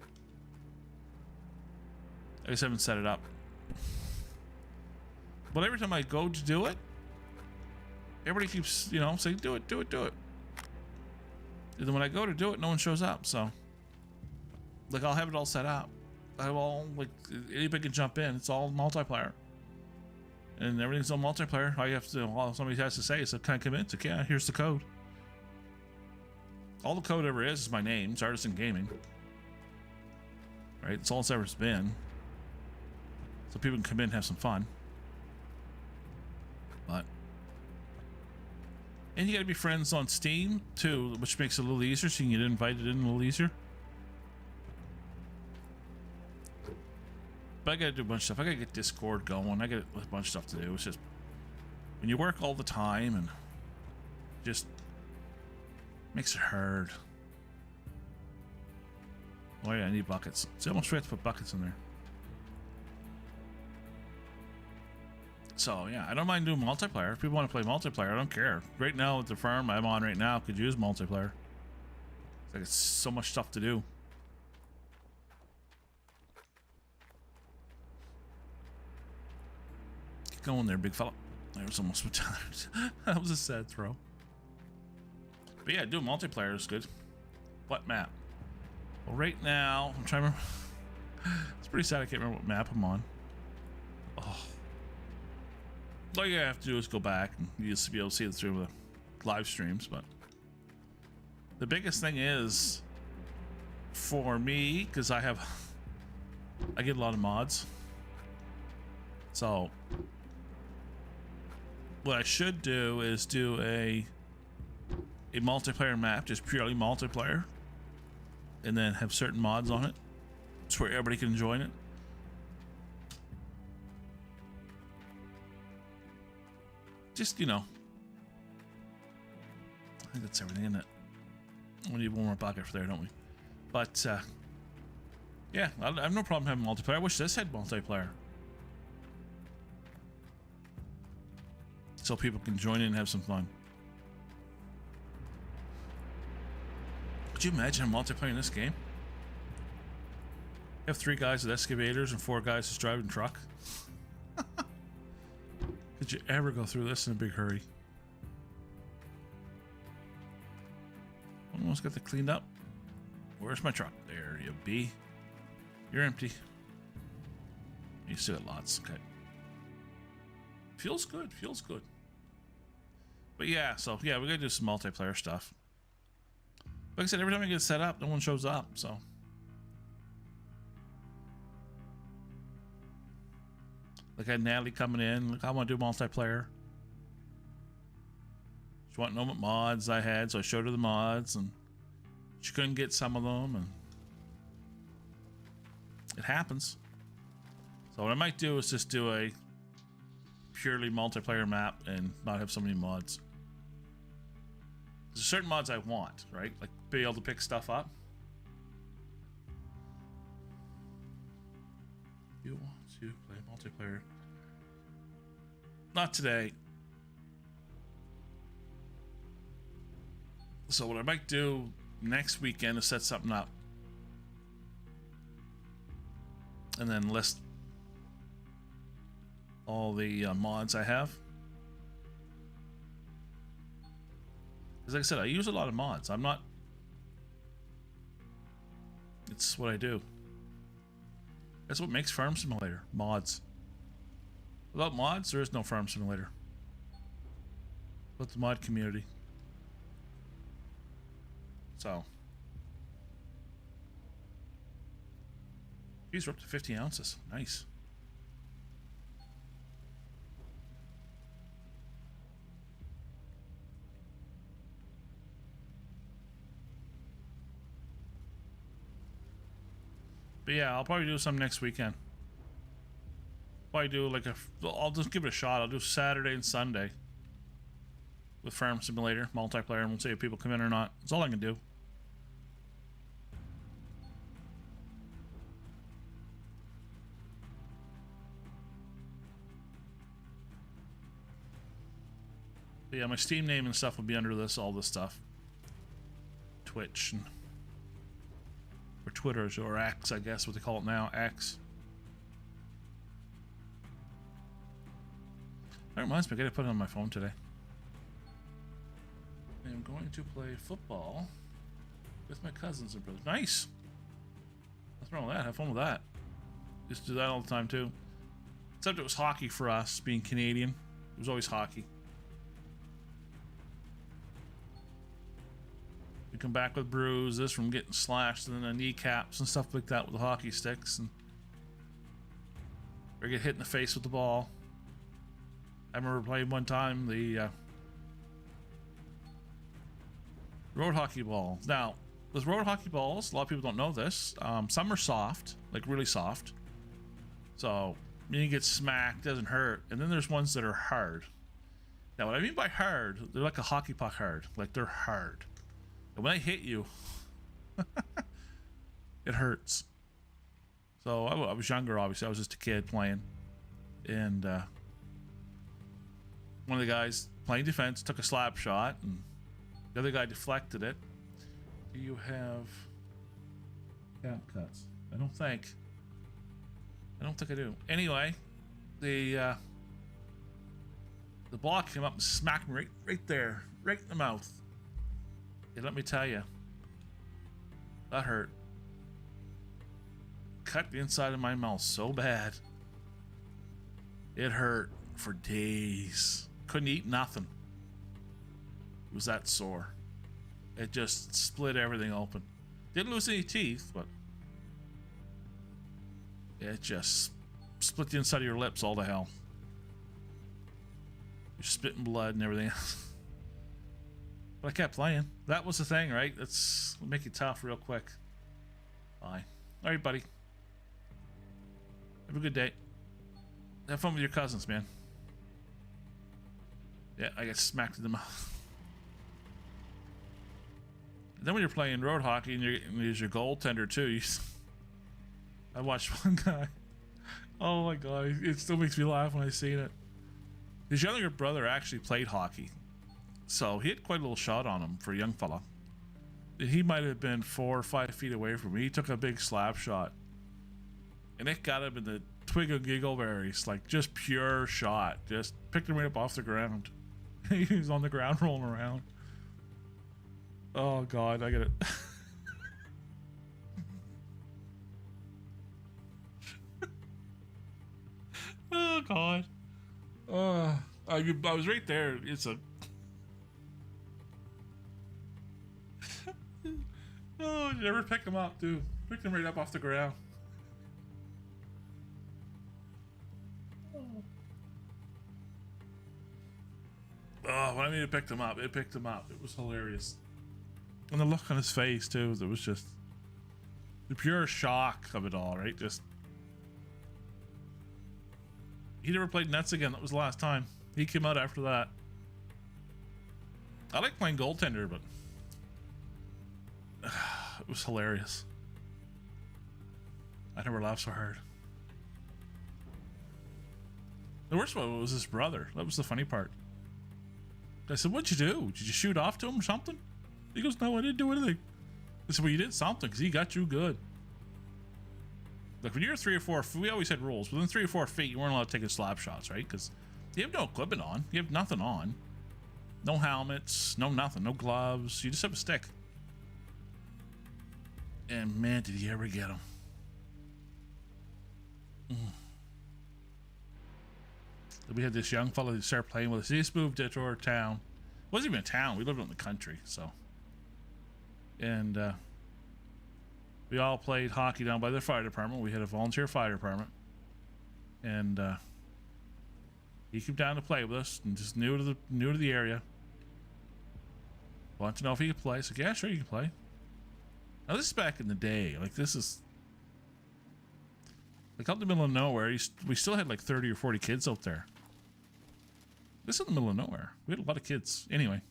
I just haven't set it up. But every time I go to do it, everybody keeps, you know, saying, do it, do it, do it. And then when I go to do it, no one shows up. So, like, I'll have it all set up. I have all, like, anybody can jump in. It's all multiplayer. And everything's on multiplayer. All you have to, all somebody has to say is, can I come in? It's like, yeah, here's the code. All the code ever is my name. It's Artisan Gaming. Right? It's all it's ever been. So people can come in and have some fun. But. And you gotta be friends on Steam, too, which makes it a little easier, so you can get invited in a little easier. But I gotta do a bunch of stuff. I gotta get Discord going. I got a bunch of stuff to do. It's just when you work all the time and just makes it hard. Oh yeah, I need buckets. It's almost forgot to put buckets in there. So yeah, I don't mind doing multiplayer. If people want to play multiplayer, I don't care. Right now with the farm I'm on right now, could use multiplayer. It's like it's so much stuff to do. Get going there, big fella. There was almost retired. That was a sad throw. But yeah, doing multiplayer is good. What map? Well, right now, I'm trying to remember. It's pretty sad I can't remember what map I'm on. Oh. All you have to do is go back and you used to be able to see it through the live streams, but the biggest thing is for me, because I get a lot of mods. So what I should do is do a multiplayer map, just purely multiplayer, and then have certain mods on it so where everybody can join it. Just, you know, I think that's everything in it. We need one more bucket for there, don't we? But yeah, I have no problem having multiplayer. I wish this had multiplayer, so people can join in and have some fun. Could you imagine a multiplayer in this game? You have 3 guys with excavators and 4 guys just driving a truck. Could you ever go through this in a big hurry? Almost got that cleaned up. Where's my truck? There you be. You're empty. You still got lots. Okay. Feels good. Feels good. But yeah, so yeah, we gotta do some multiplayer stuff. Like I said, every time I get set up, no one shows up, so. Like I had Natalie coming in, like I want to do multiplayer. She wanted to know what mods I had, so I showed her the mods, and she couldn't get some of them, and it happens. So what I might do is just do a purely multiplayer map and not have so many mods. There's certain mods I want, right? Like be able to pick stuff up. You want to play multiplayer? Not today. So what I might do next weekend is set something up and then list all the mods I have. Because like I said, I use a lot of mods. I'm not... It's what I do. That's what makes Farm Simulator. Mods. Without mods, there is no Farm Simulator. Without the mod community. So. These are up to 50 ounces. Nice. But yeah, I'll probably do some next weekend. Probably do like I'll just give it a shot. I'll do Saturday and Sunday with Farm Simulator multiplayer, and we'll see if people come in or not. That's all I can do. But yeah, my Steam name and stuff will be under this, all this stuff. Twitch and or Twitter or X, I guess what they call it now, X. That reminds me, I gotta put it on my phone today. I'm going to play football with my cousins and brothers. Nice! What's wrong with that? Have fun with that. Just do that all the time too. Except it was hockey for us, being Canadian. It was always hockey. You come back with bruises from getting slashed in the kneecaps and stuff like that with the hockey sticks, and or get hit in the face with the ball. I remember playing one time the road hockey ball. Now, with road hockey balls, a lot of people don't know this. Some are soft, like really soft. So when you get smacked, it doesn't hurt. And then there's ones that are hard. Now, what I mean by hard, they're like a hockey puck hard. Like they're hard. And when I hit you, it hurts. So I was younger, obviously. I was just a kid playing. And one of the guys playing defense took a slap shot, and the other guy deflected it. Do you have cap cuts? I don't think I do. Anyway, the block came up and smacked me right there, right in the mouth. And let me tell you, that hurt. Cut the inside of my mouth so bad. It hurt for days. Couldn't eat nothing. It was that sore. It just split everything open. Didn't lose any teeth, but it just split the inside of your lips all to hell. You're spitting blood and everything else. But I kept playing. That was the thing, right? That's make it tough real quick. Bye. All right, buddy. Have a good day. Have fun with your cousins, man. Yeah, I got smacked in the mouth. Then when you're playing road hockey and you use your goaltender too, I watched one guy. Oh my god, it still makes me laugh when I see it. His younger brother actually played hockey, so he had quite a little shot on him for a young fella. He might have been 4 or 5 feet away from me. He took a big slap shot, and it got him in the twig and giggleberries, like just pure shot. Just picked him right up off the ground. He was on the ground rolling around. Oh god, I get it. Oh god. I was right there. It's a. Oh, you never pick him up, dude. Picked him right up off the ground. Oh, when I mean it picked him up, it picked him up. It was hilarious. And the look on his face too, it was just the pure shock of it all, right? Just he never played Nets again. That was the last time. He came out after that. I like playing goaltender, but it was hilarious. I never laughed so hard. The worst one was his brother. That was the funny part. I said, "What'd you do? Did you shoot off to him or something?" He goes, "No, I didn't do anything." I said, "Well, you did something because he got you good." Like when you're 3 or 4, we always had rules. Within 3 or 4 feet, you weren't allowed to take slap shots, right? Because you have no equipment on. You have nothing on. No helmets, no nothing, no gloves. You just have a stick. And man, did he ever get him. We had this young fellow who started playing with us. He just moved into our town. It wasn't even a town. We lived in the country, so. And we all played hockey down by the fire department. We had a volunteer fire department. And he came down to play with us and just new to the area. Wanted to know if he could play. I said, "Yeah, sure, you can play." Now this is back in the day. Like this is like out in the middle of nowhere. We still had like 30 or 40 kids out there. This is in the middle of nowhere. We had a lot of kids. Anyway,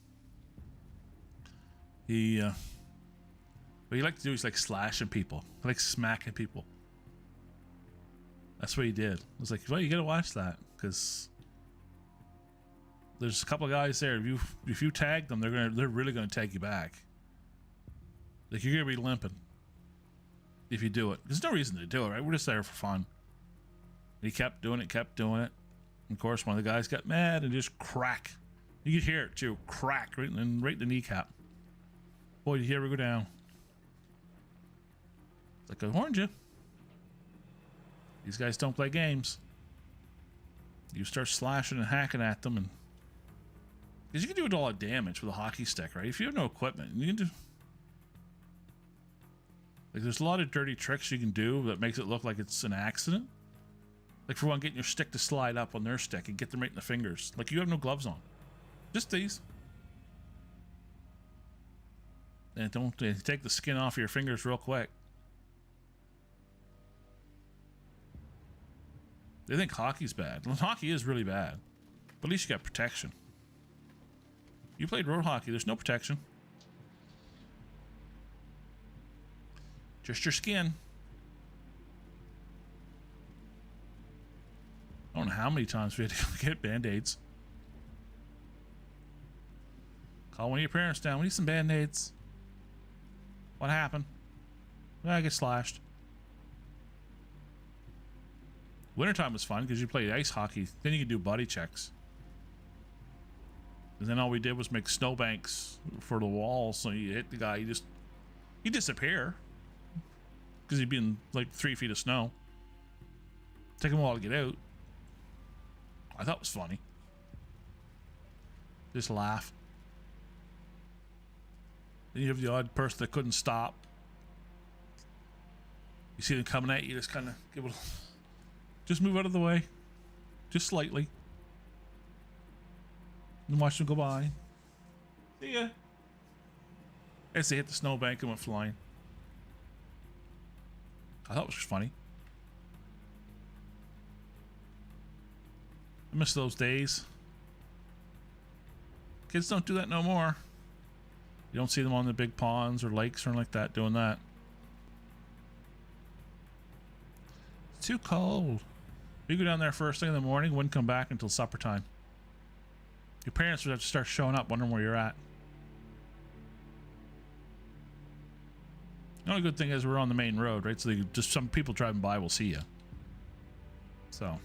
what he liked to do is like slashing people, like smacking people. That's what he did. I was like, well, you gotta watch that because There's a couple of guys there. If you tag them, they're really gonna tag you back. Like, you're gonna be limping if you do it. There's no reason to do it, right? We're just there for fun. He kept doing it. And of course, one of the guys got mad and just crack. You could hear it too, crack right in the kneecap. Boy, did he ever go down? It's like, I warned you. These guys don't play games. You start slashing and hacking at them, and because you can do a lot of damage with a hockey stick, right? If you have no equipment, you can do. Like, there's a lot of dirty tricks you can do that makes it look like it's an accident. Like, for one, getting your stick to slide up on their stick and get them right in the fingers. Like, you have no gloves on. Just these. And don't take the skin off your fingers real quick. They think hockey's bad. Well, hockey is really bad. But at least you got protection. You played road hockey, there's no protection. Just your skin. I don't know how many times we had to get band-aids. Call one of your parents down. We need some band-aids. What happened? Well, I get slashed. Wintertime was fun because you played ice hockey. Then you could do buddy checks. And then all we did was make snowbanks for the walls. So you hit the guy, he'd disappear. Because he'd be in like 3 feet of snow. Take him a while to get out. I thought it was funny. Just laugh. Then you have the odd person that couldn't stop. You see them coming at you, just kind of give it. Just move out of the way, just slightly, and watch them go by. See ya. As they hit the snowbank and went flying. I thought it was funny. I miss those days. Kids don't do that no more. You don't see them on the big ponds or lakes or anything like that doing that. It's too cold. You go down there first thing in the morning, wouldn't come back until supper time. Your parents would have to start showing up, wondering where you're at. The only good thing is we're on the main road, right? So just some people driving by will see you. So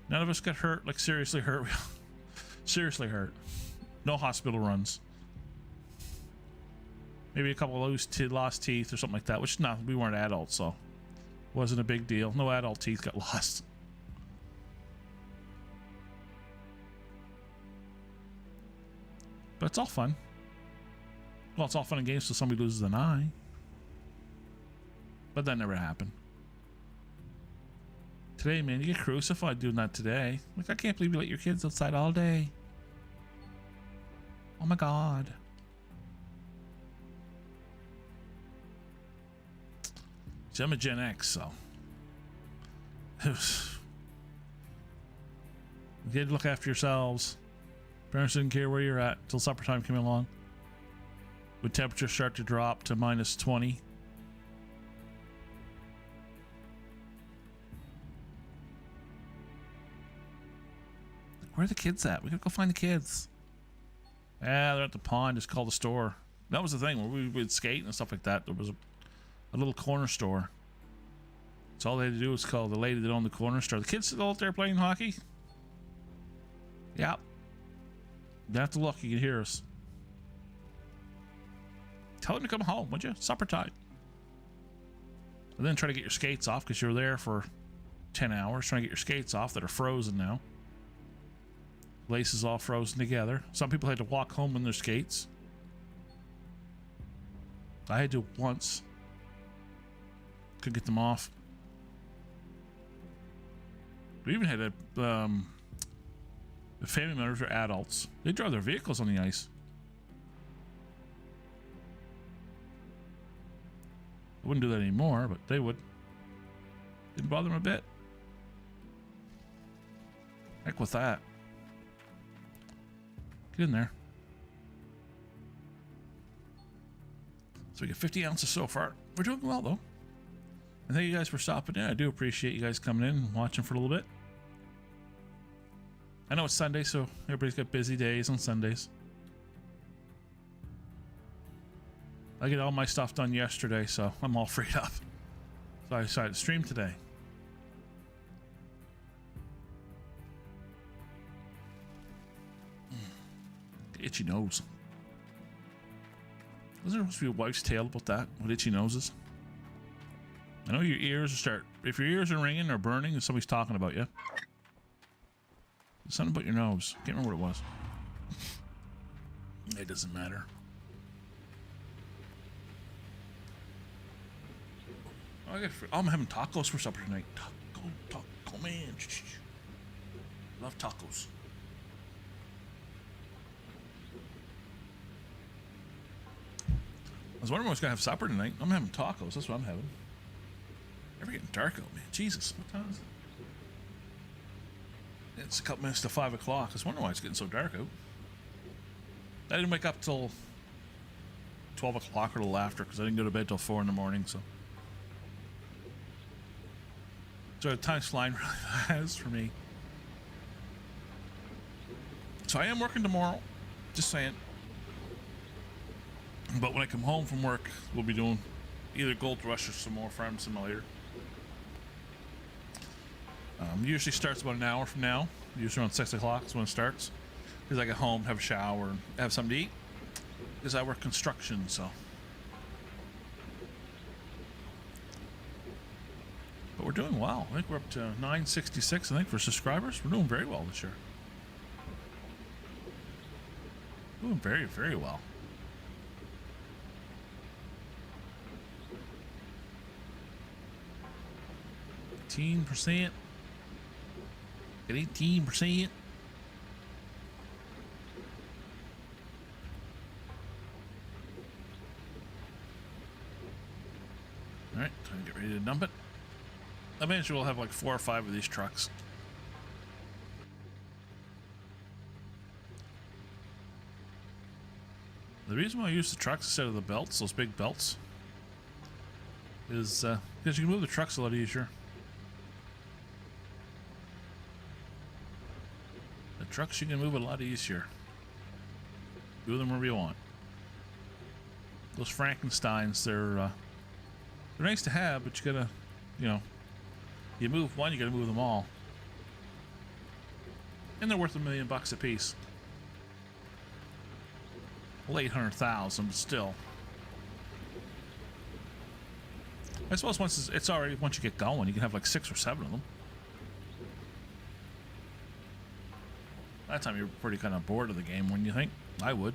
none of us got hurt, like seriously hurt. Seriously hurt. No hospital runs. Maybe a couple of lost teeth or something like that, which we weren't adults, so wasn't a big deal. No adult teeth got lost. But it's all fun. Well, it's all fun and games till somebody loses an eye. But that never happened. Today, man, you get crucified doing that today. Like, I can't believe you let your kids outside all day. Oh my God. See, I'm a Gen X, so you had to look after yourselves. Parents didn't care where you're at till supper time came along. Would temperatures start to drop to minus 20? Where are the kids at? We gotta go find the kids. Yeah, they're at the pond. Just call the store. That was the thing where we would skate and stuff like that. There was a little corner store. So all they had to do was call the lady that owned the corner store. The kids still out there playing hockey? Yep. You have to look. You can hear us. Tell them to come home, would you? Supper time. And then try to get your skates off because you're there for 10 hours trying to get your skates off that are frozen now. Laces all frozen together. Some people had to walk home in their skates. I had to once. Could get them off. We even had the family members were adults. They drive their vehicles on the ice. I wouldn't do that anymore, but they would. Didn't bother them a bit. Heck with that. Get in there. So we get 50 ounces so far. We're doing well though. And thank you guys for stopping in. I do appreciate you guys coming in and watching for a little bit. I know it's Sunday, so everybody's got busy days on Sundays. I get all my stuff done yesterday, so I'm all freed up. So I decided to stream today. Itchy nose. Isn't there supposed to be a wife's tale about that with itchy noses? I know your ears start. If your ears are ringing or burning, and somebody's talking about you. There's something about your nose. Can't remember what it was. It doesn't matter. I'm having tacos for supper tonight. Taco man. Love tacos. I was wondering when I was going to have supper tonight. I'm having tacos. That's what I'm having. Never getting dark out, man. Jesus, what time is it? It's a couple minutes to 5 o'clock. I was wondering why it's getting so dark out. I didn't wake up till 12 o'clock or a little after because I didn't go to bed till 4 in the morning. So the time's flying really fast for me. So I am working tomorrow. Just saying. But when I come home from work, we'll be doing either Gold Rush or some more Farm Simulator. Usually starts about an hour from now. Usually around 6 o'clock is when it starts. Because I get home, have a shower, and have something to eat. Because I work construction, so. But we're doing well. I think we're up to 966, I think, for subscribers. We're doing very well this year. Doing very, very well. At 18%. Alright, time to get ready to dump it. Eventually we'll have like 4 or 5 of these trucks. The reason why I use the trucks instead of the belts, those big belts, is because you can move the trucks a lot easier. The trucks you can move a lot easier. Do them wherever you want. Those Frankensteins, they're nice to have, but you gotta, you know, you move one, you gotta move them all. And they're worth $1 million a piece. Well, 800,000, but still. I suppose once you get going, you can have like 6 or 7 of them. That time you're pretty kind of bored of the game, wouldn't you think? I would.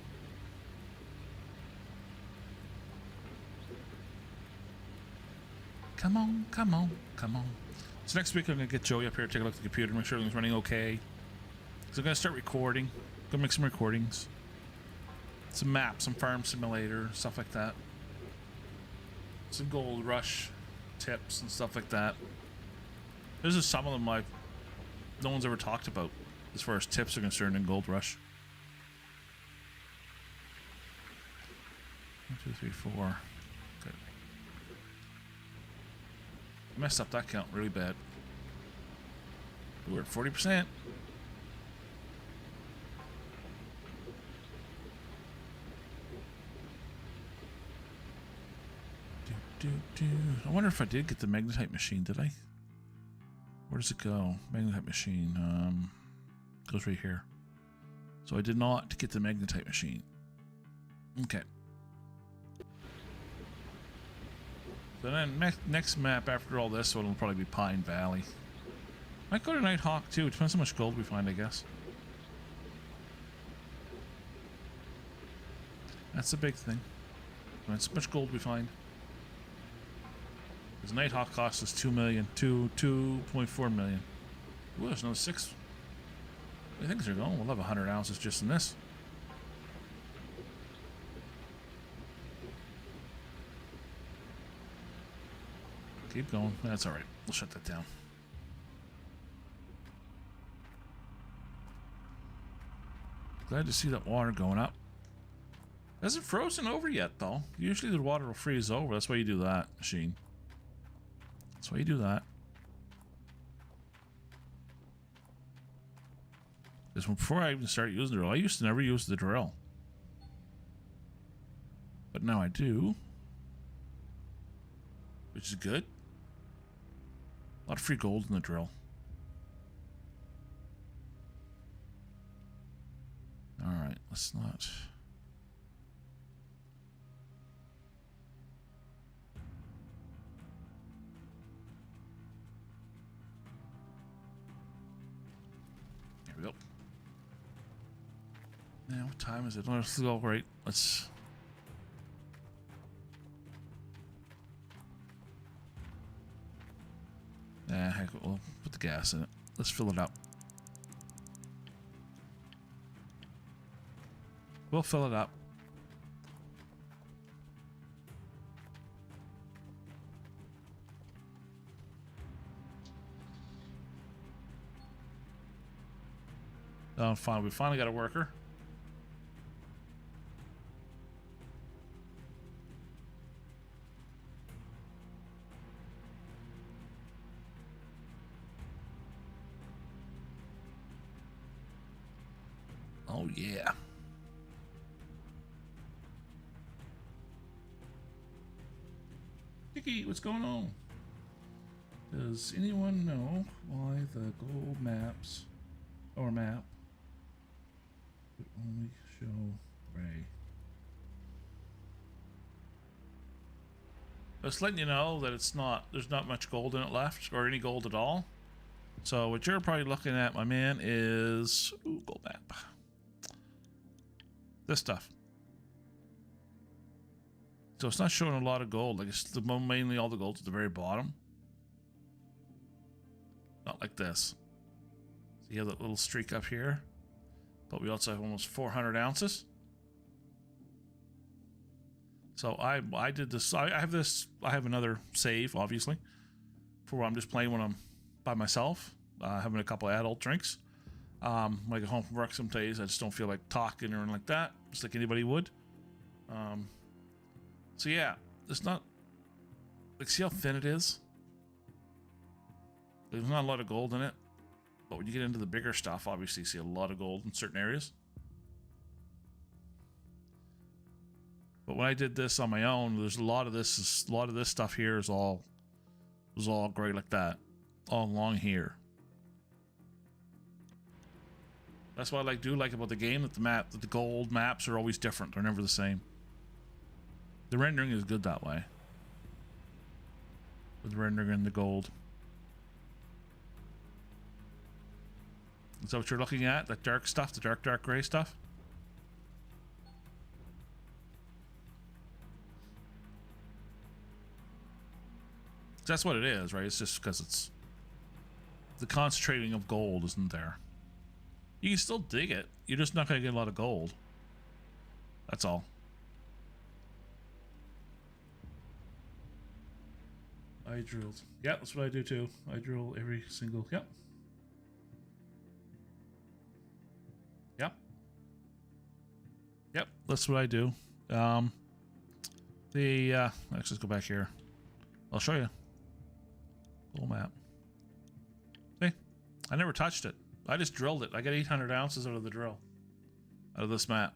Come on, come on, come on. So next week I'm going to get Joey up here, take a look at the computer, make sure everything's running okay. So I'm going to start recording. Go make some recordings. Some maps, some Farm Simulator, stuff like that. Some Gold Rush tips and stuff like that. This is some of them no one's ever talked about as far as tips are concerned in Gold Rush. 1, 2, 3, 4. Good. I messed up that count really bad. We're at 40%. I wonder if I did get the magnetite machine, did I? Where does it go? Magnetite machine. Goes right here. So I did not get the magnetite machine. Okay. So then next map after all this one will probably be Pine Valley. Might go to Nighthawk too. It depends how much gold we find, I guess. That's the big thing. That's how much gold we find. Because Nighthawk costs us 2 million, 2.4 million. Ooh, there's another 6. I think they're going. We'll have 100 ounces just in this. Keep going. That's all right. We'll shut that down. Glad to see that water going up. Hasn't frozen over yet, though. Usually the water will freeze over. That's why you do that, machine. That's why you do that. Because before I even started using the drill, I used to never use the drill. But now I do. Which is good. A lot of free gold in the drill. Alright, let's not... There we go. Now, what time is it? Let's go right. Let's... Heck, we'll put the gas in it. Let's fill it up. We'll fill it up. Oh, fine. We finally got a worker. Oh, yeah. Kiki, what's going on? Does anyone know why the gold maps or map would only show gray? Just letting you know that it's not, there's not much gold in it left, or any gold at all. So what you're probably looking at, my man, is gold map. This stuff. So it's not showing a lot of gold. Like it's mainly all the gold's at the very bottom. Not like this. So you have that little streak up here. But we also have almost 400 ounces. So I did this. I have this. I have another save, obviously, for when I'm just playing when I'm by myself, having a couple of adult drinks. When I get home from work some days, I just don't feel like talking or anything like that, just like anybody would. So yeah, it's not, like, see how thin it is? There's not a lot of gold in it, but when you get into the bigger stuff, obviously you see a lot of gold in certain areas. But when I did this on my own, there's a lot of this stuff here was all gray like that, all along here. That's what I do like about the game, that the gold maps are always different. They're never the same. The rendering is good that way. With the rendering and the gold. Is that what you're looking at? That dark stuff? The dark gray stuff? That's what it is, right? It's just because it's... the concentrating of gold isn't there. You can still dig it. You're just not going to get a lot of gold. That's all. I drilled. Yeah, that's what I do too. I drill every single... Yep. Yep. Yep, that's what I do. Let's just go back here. I'll show you. Gold map. See? I never touched it. I just drilled it. I got 800 ounces out of the drill. Out of this map.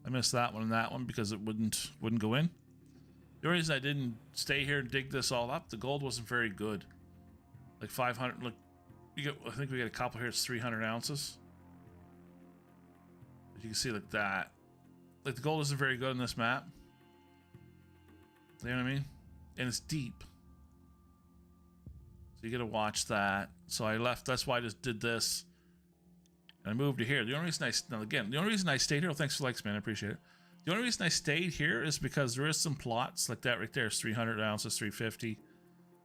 I missed that one and that one because it wouldn't go in. The reason I didn't stay here and dig this all up, the gold wasn't very good. Like 500, look, I think we got a couple here, it's 300 ounces. But you can see like that. Like the gold isn't very good in this map. You know what I mean? And it's deep. So you gotta watch that. So I left, that's why I just did this. And I moved to here. The only reason the only reason I stayed here, thanks for likes, man, I appreciate it. The only reason I stayed here is because there is some plots like that right there. It's 300 ounces, 350.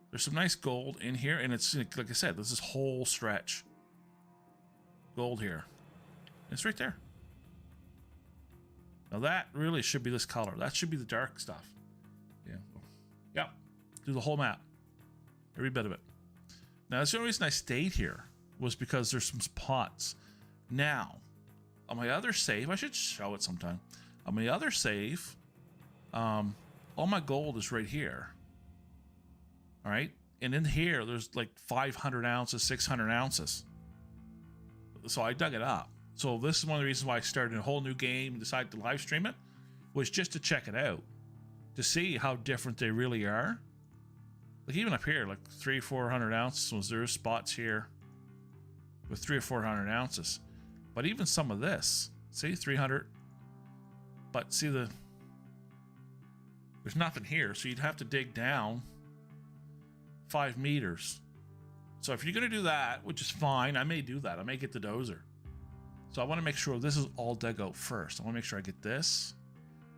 There's some nice gold in here, and it's, like I said, this is whole stretch. Gold here. It's right there. Now that really should be this color. That should be the dark stuff. Yeah. Yeah. Do the whole map. Every bit of it. Now, that's the only reason I stayed here was because there's some pots. Now, on my other save, I should show it sometime. On my other save, all my gold is right here. All right. And in here, there's like 500 ounces, 600 ounces. so I dug it up. So this is one of the reasons why I started a whole new game and decided to live stream it, was just to check it out, to see how different they really are. Like even up here, like 300-400 ounces, there's spots here with 300 or 400 ounces. But even some of this, see, 300. But see, there's nothing here, so you'd have to dig down 5 meters. So if you're going to do that, which is fine, I may do that. I may get the dozer. So I want to make sure this is all dug out first. I want to make sure I get this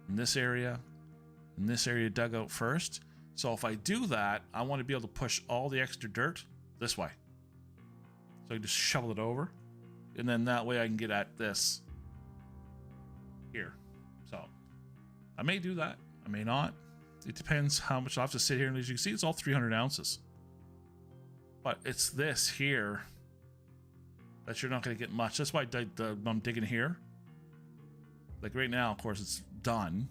in this area and this area dug out first. So if I do that, I want to be able to push all the extra dirt this way. So I just shovel it over, and then that way I can get at this here. So I may do that. I may not. It depends how much I'll have to sit here. And as you can see, it's all 300 ounces. But it's this here that you're not going to get much. That's why I'm digging here. Like right now, of course, it's done.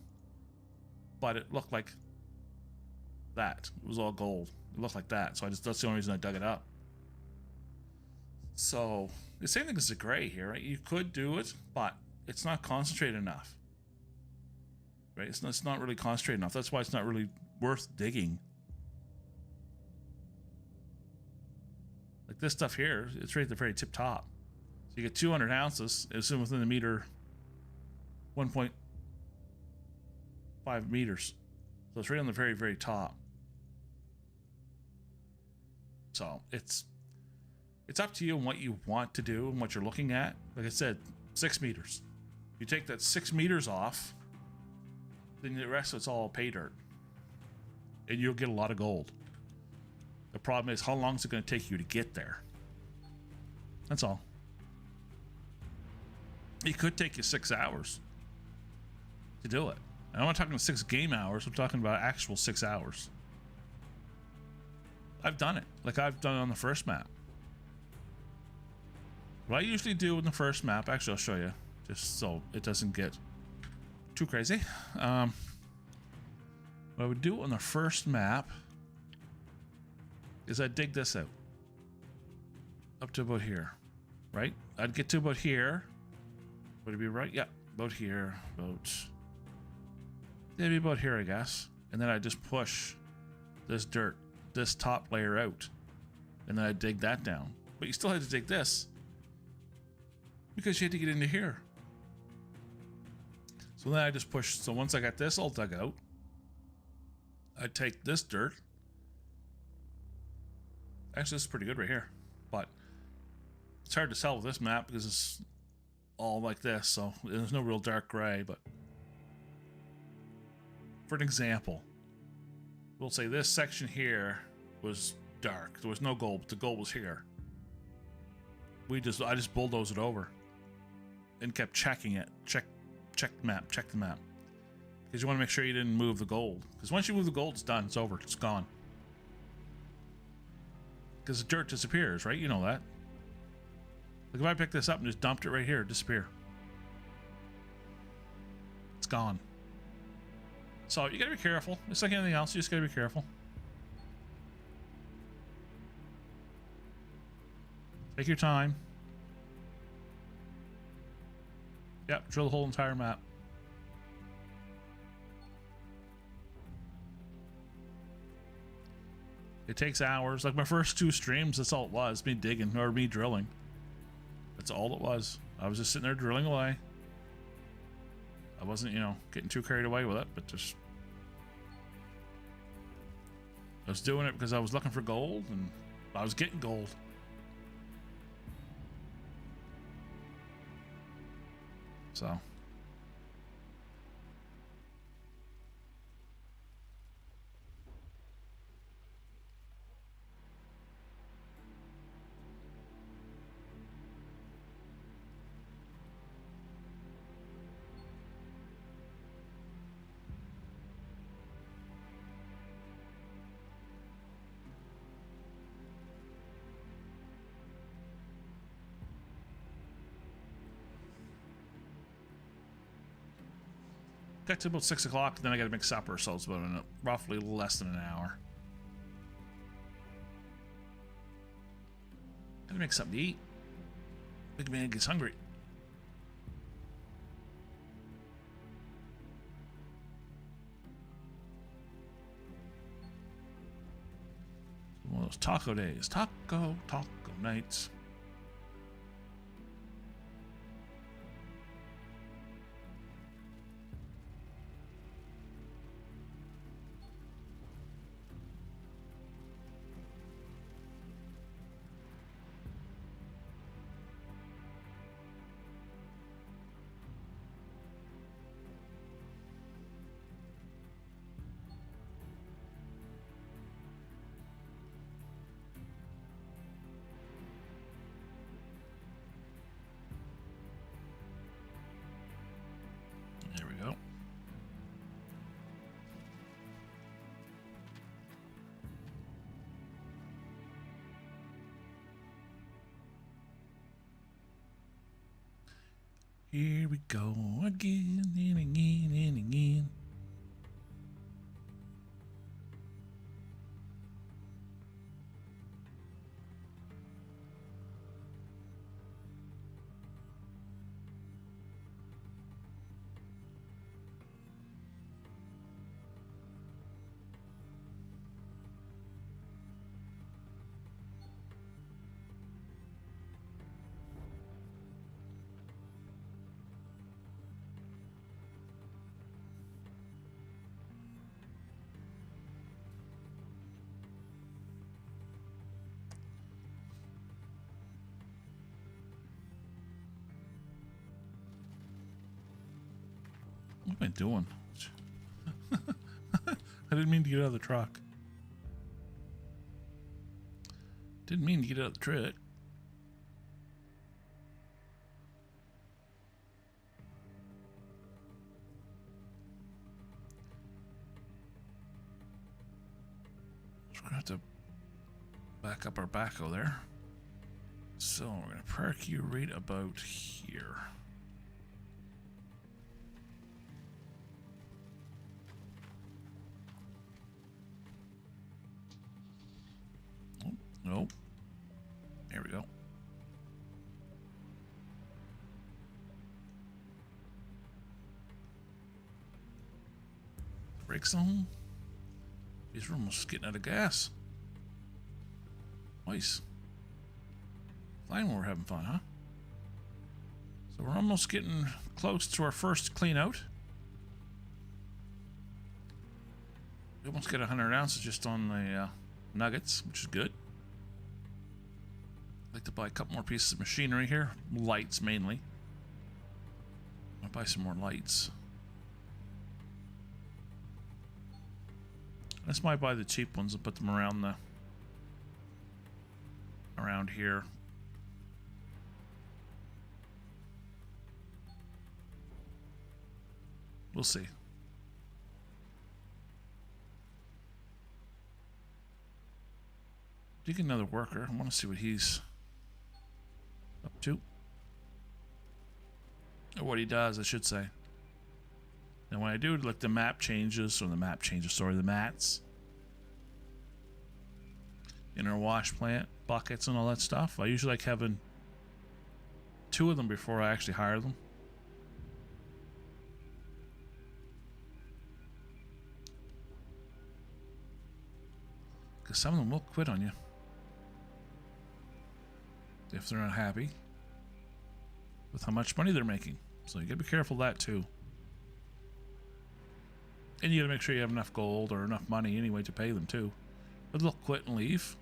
But it looked like that. It was all gold. It looked like that. So that's the only reason I dug it up. So the same thing as the gray here, right? You could do it, but it's not concentrated enough. Right? It's not really concentrated enough. That's why it's not really worth digging. Like this stuff here, it's right at the very tip top. So you get 200 ounces, assume within the meter, 1.5 meters. So it's right on the very, very top. So it's up to you and what you want to do and what you're looking at. Like I said, 6 meters. You take that 6 meters off, then the rest of it's all pay dirt. And you'll get a lot of gold. The problem is, how long is it going to take you to get there? That's all. It could take you 6 hours to do it. And I'm not talking 6 game hours. I'm talking about actual 6 hours. I've done it. Like I've done it on the first map. What I usually do in the first map, actually I'll show you, just so it doesn't get too crazy. What I would do on the first map is I'd dig this out up to about here, right? I'd get to about here. Would it be right? Yeah, about here, it'd be about here, I guess. And then I'd just push this dirt, this top layer out, and then I'd dig that down. But you still had to dig this because you had to get into here. So then I just push. So once I got this all dug out, I'd take this dirt. Actually, this is pretty good right here, but it's hard to tell with this map because it's all like this, so there's no real dark gray. But for an example, we'll say this section here was dark. There was no gold, but the gold was here. I just bulldozed it over and kept checking it. Check the map, because you want to make sure you didn't move the gold. Because once you move the gold, it's done. It's over. It's gone. Because the dirt disappears, right? You know that. Like if I pick this up and just dumped it right here, it'd disappear. It's gone. So you gotta be careful. It's like anything else, you just gotta be careful. Take your time. Yep, drill the whole entire map. It takes hours. Like my first 2 streams, that's all it was. Me digging or me drilling. That's all it was. I was just sitting there drilling away. I wasn't, getting too carried away with it, but just... I was doing it because I was looking for gold, and I was getting gold. So... got to about 6 o'clock, then I got to make supper, so it's about roughly less than an hour. Gotta make something to eat. Big man gets hungry. One of those taco days. Taco nights. There we go. Here we go again and again and again. What am I doing? I didn't mean to get out of the truck. Didn't mean to get out of the truck. So we're gonna have to back up our backhoe there. So we're gonna park you right about here. Nope. There we go. Brakes on. These are almost getting out of gas. Nice. Fine when we're having fun, huh? So we're almost getting close to our first clean out. We almost get 100 ounces just on the nuggets, which is good. I'd like to buy a couple more pieces of machinery here. Lights, mainly. I'll buy some more lights. I just might buy the cheap ones and put them around here. We'll see. Dig another worker. I want to see what he's up to. Or what he does, I should say. And when I do, like, the map changes, or the mats in our wash plant, buckets and all that stuff. I usually like having 2 of them before I actually hire them. Because some of them will quit on you if they're not happy with how much money they're making. So you gotta be careful of that too. And you gotta make sure you have enough gold or enough money anyway to pay them too. But they'll quit and leave.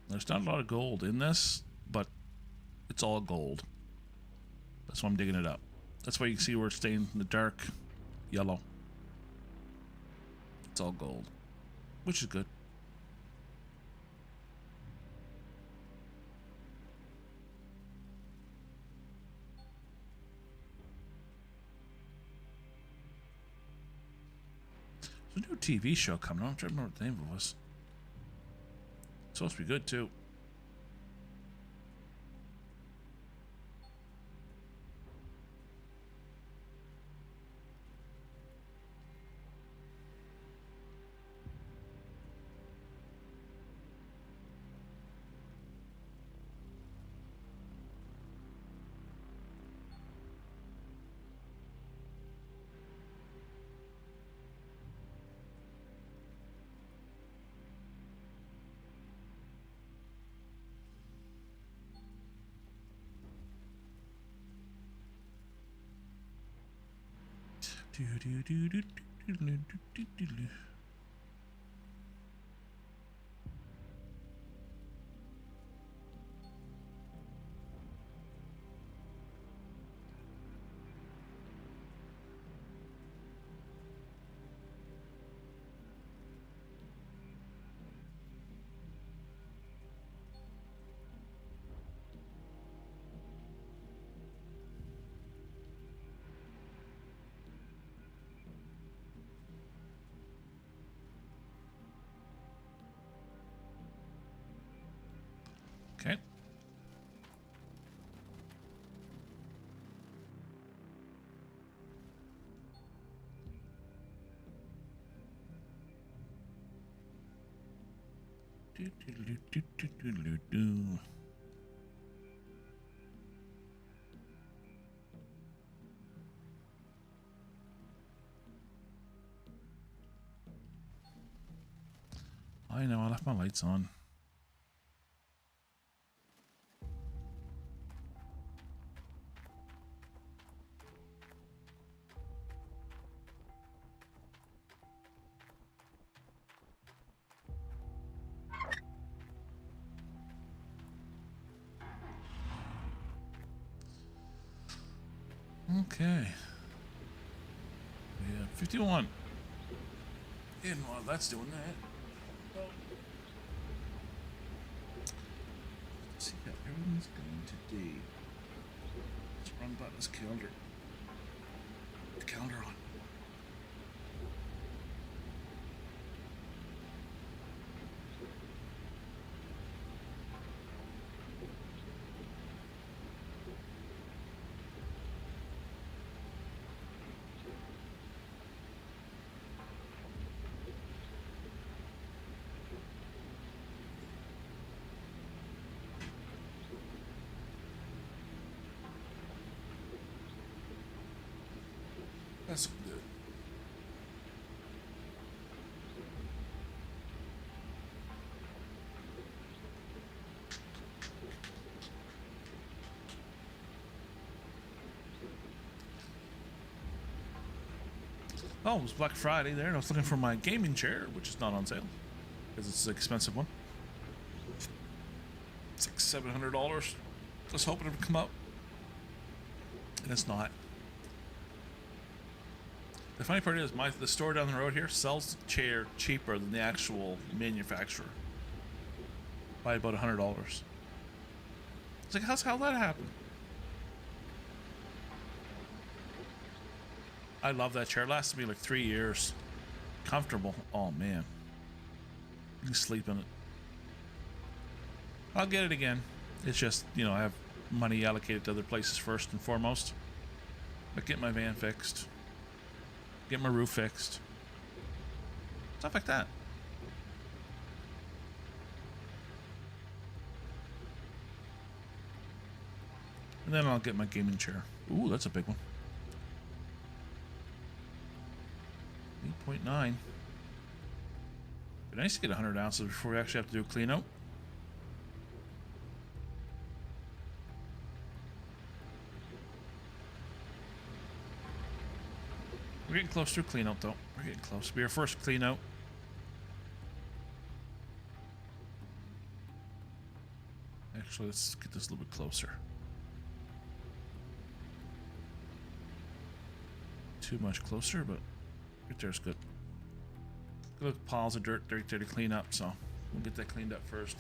There's not a lot of gold in this, but it's all gold. That's why I'm digging it up. That's why you can see where it's stained in the dark yellow. It's all gold, which is good. There's a new TV show coming on. I'm trying to remember what the name of it was. It's supposed to be good too. Okay. I know, I left my lights on. Okay. Yeah, 51. And while that's doing that, let's see how everyone's going today. Let's run by this calendar. The calendar on. That's good. Oh, it was Black Friday there, and I was looking for my gaming chair, which is not on sale because it's an expensive one. It's like $700. I was hoping it would come up, and it's not. The funny part is, the store down the road here sells the chair cheaper than the actual manufacturer by about $100. It's like, how'd that happen? I love that chair. It lasted me like 3 years. Comfortable. Oh man, you can sleep in it. I'll get it again. It's just, you know, I have money allocated to other places first and foremost. Like get my van fixed, get my roof fixed, stuff like that. And then I'll get my gaming chair. Ooh, that's a big one. 8.9. Be nice to get 100 ounces before we actually have to do a clean out. We're getting close to a clean out though. We're getting close. It'll be our first clean out. Actually, let's get this a little bit closer. Too much closer, but right there's good. Good piles of dirt right there to clean up, so we'll get that cleaned up first.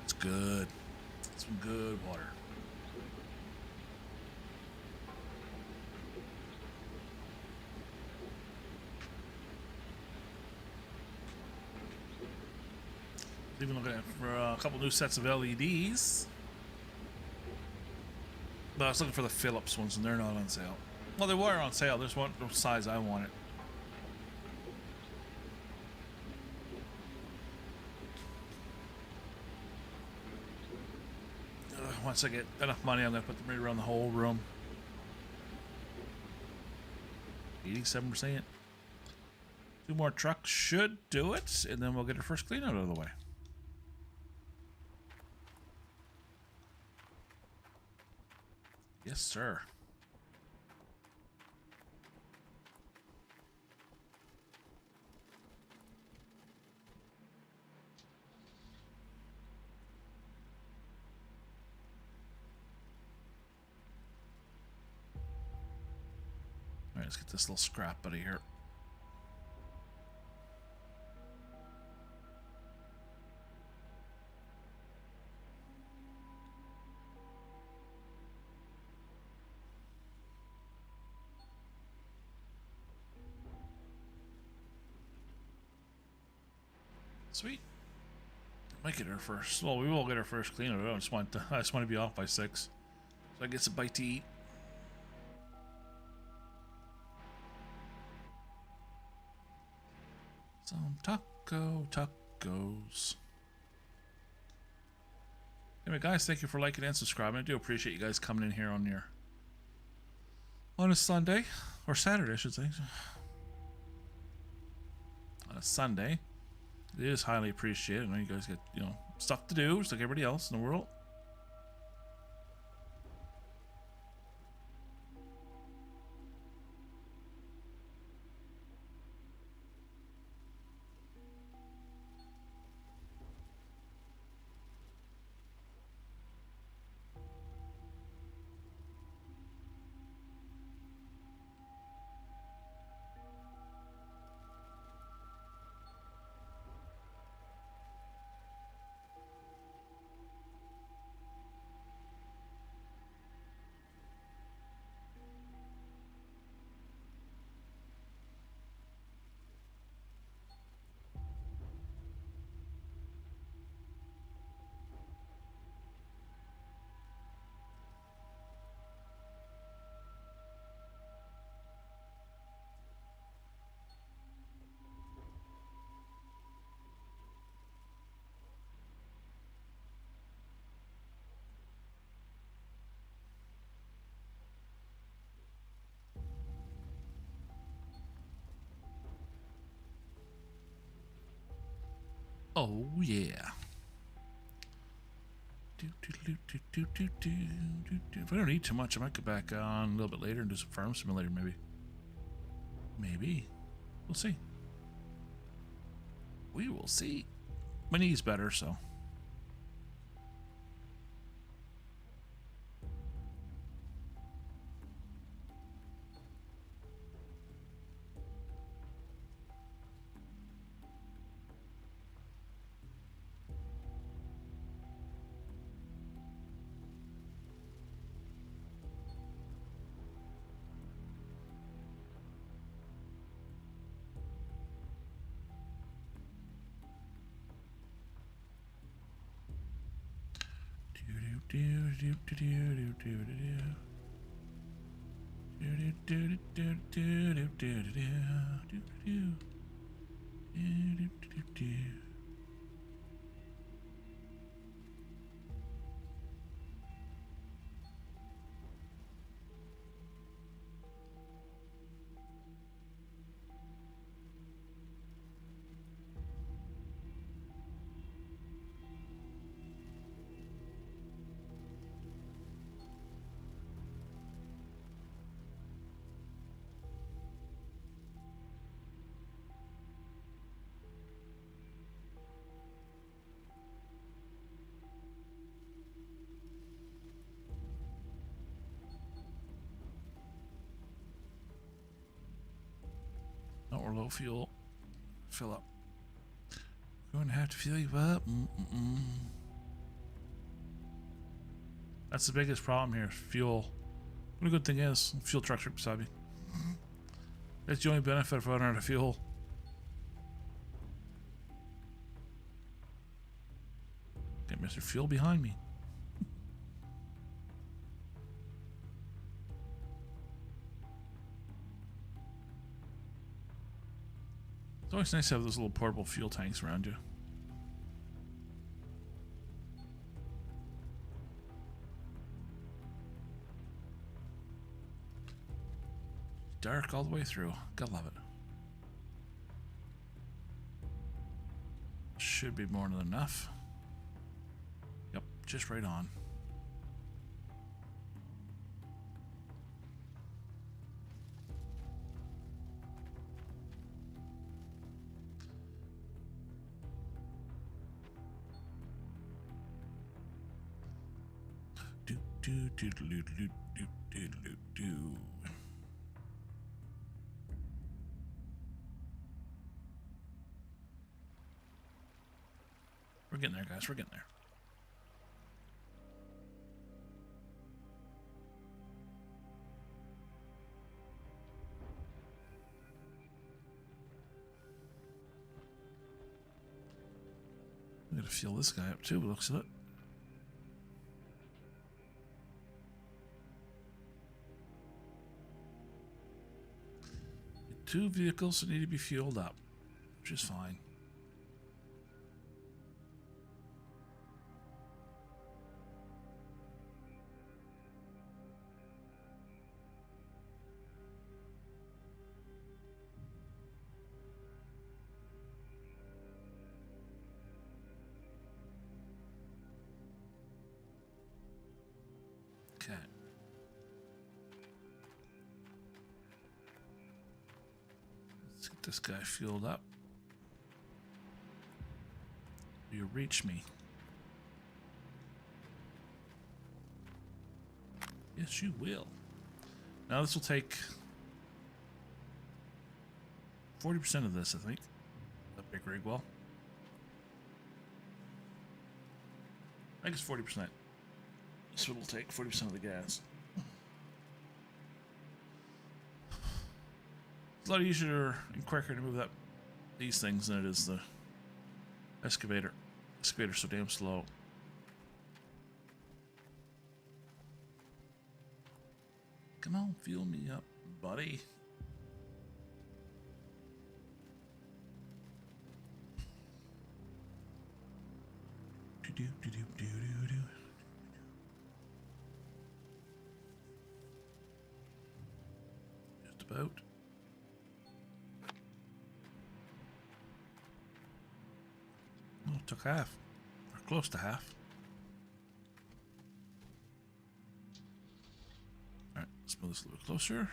It's good. Some good water. Even looking at for a couple new sets of LEDs. But I was looking for the Philips ones, and they're not on sale. Well, they were on sale. There's one size I wanted. Once I get enough money, I'm going to put them right around the whole room. 87%. 2 more trucks should do it, and then we'll get our first clean out of the way. Yes, sir. All right, let's get this little scrap out of here. Sweet. Might get our first. Well, we will get our first clean of it. I just want to be off by 6, so I get some bite to eat. Some tacos. Anyway, guys, thank you for liking and subscribing. I do appreciate you guys coming in here on a Sunday or Saturday, I should say. On a Sunday. It is highly appreciated. I know you guys get, stuff to do, just like everybody else in the world. Oh yeah. If I don't eat too much, I might get back on a little bit later and do some Farm Simulator, maybe. Maybe. We'll see. We will see. My knee's better, so. Oh, we're low fuel. Fill up. Going to have to fill you up. That's the biggest problem here, fuel. But a good thing is, fuel truck's right beside me. That's the only benefit of running out of fuel. Get Mr. Fuel behind me. It's always nice to have those little portable fuel tanks around you. dark all the way through. Gotta love it. Should be more than enough. Yep, just right on. Do do do do do do do do do. We're getting there, guys. We're getting there. I'm gonna fuel this guy up too, looks of it. Two vehicles that need to be fueled up, which is fine. Okay. Let's get this guy fueled up. You reach me. Yes, you will. Now this will take 40% of this, I think. The big rig will. I think it's 40%. That's what it'll take, 40% of the gas. It's a lot easier and quicker to move that these things than it is the excavator. Excavator's so damn slow. Come on, fuel me up, buddy. Do do do do do do do. Just about. Oh, it took half, or close to half. All right, let's move this a little closer.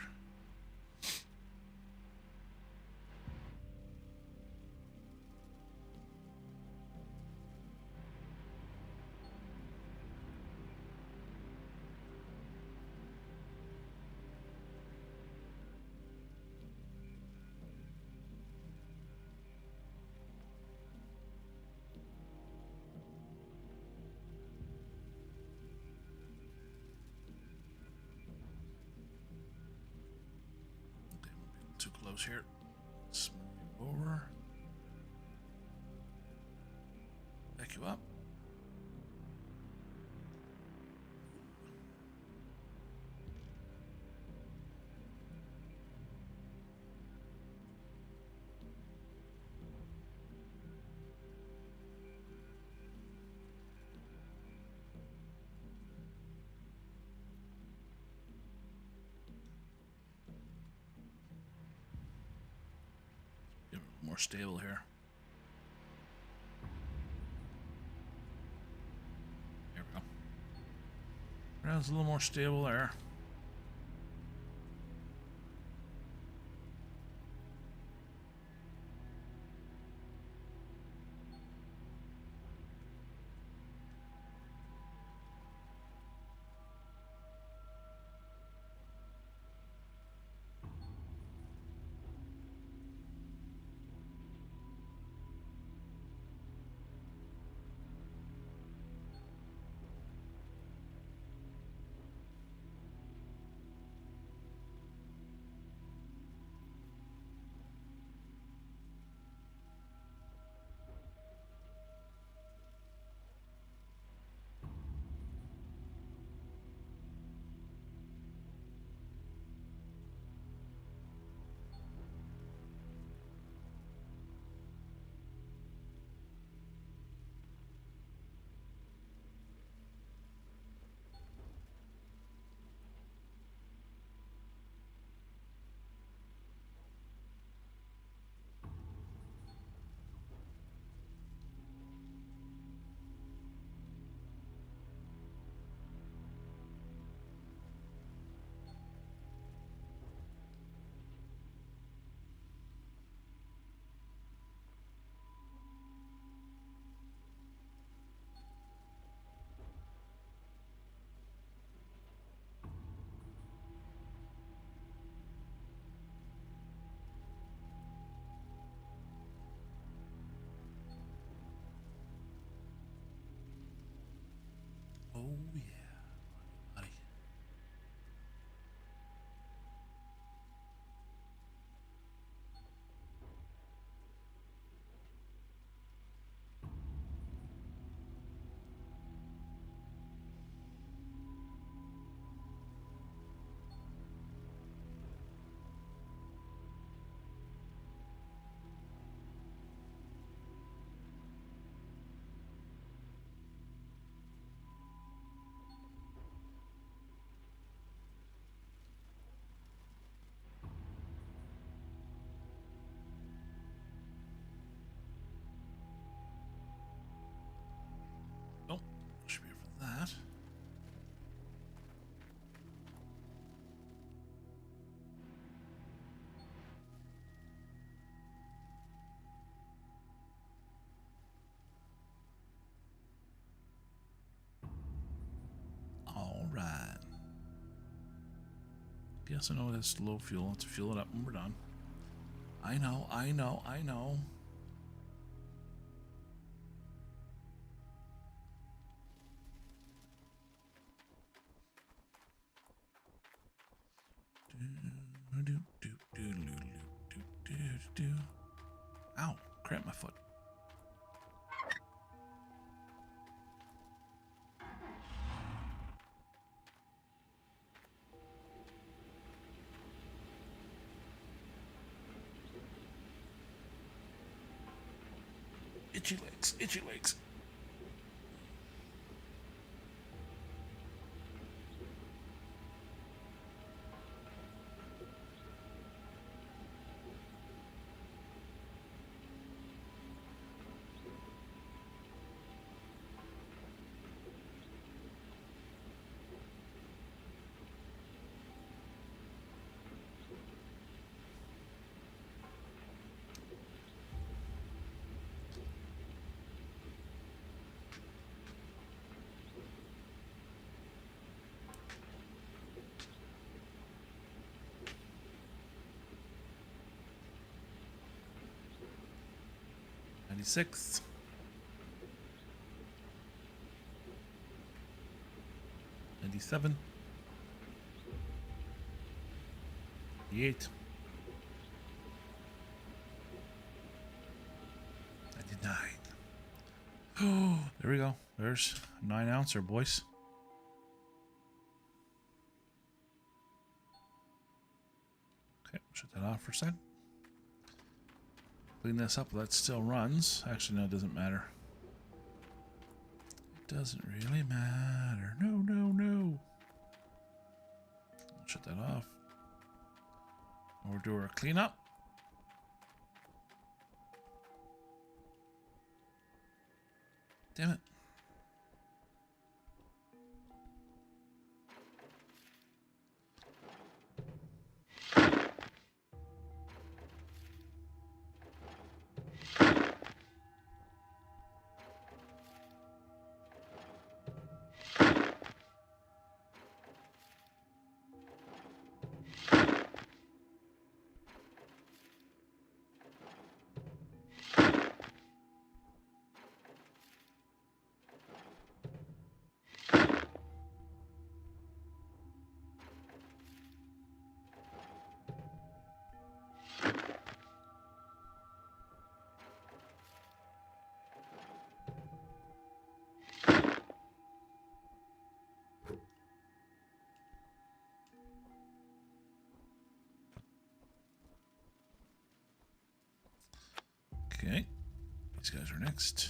Too close here. Let's move you over. Back you up. Get more stable here. There we go. Ground's a little more stable there. yeah, buddy. Oh, should be here for that. All right. Guess I know that's low fuel. Let's fuel it up when we're done. I know, I know, I know. Ow, cramped my foot. Itchy legs, itchy legs. Sixth. 97. 98. 99. Oh, there we go. There's a 9 ouncer, boys. Okay, shut that off for a second. Clean this up, that still runs. Actually, no, it doesn't matter. It doesn't really matter. No, no, no. Shut that off. We'll do our cleanup. Damn it. Okay, these guys are next.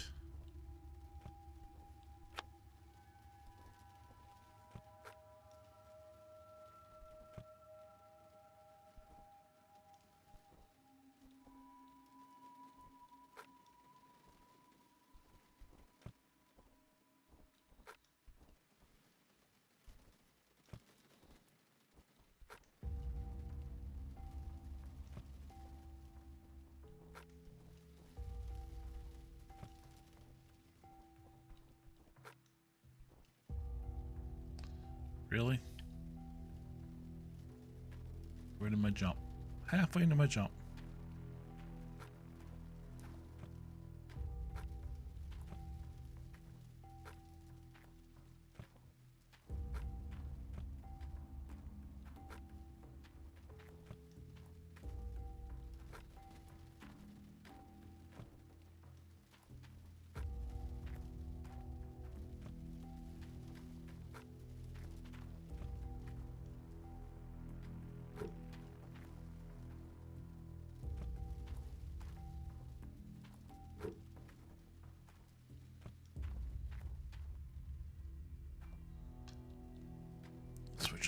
Really? Where did my jump? Halfway into my jump.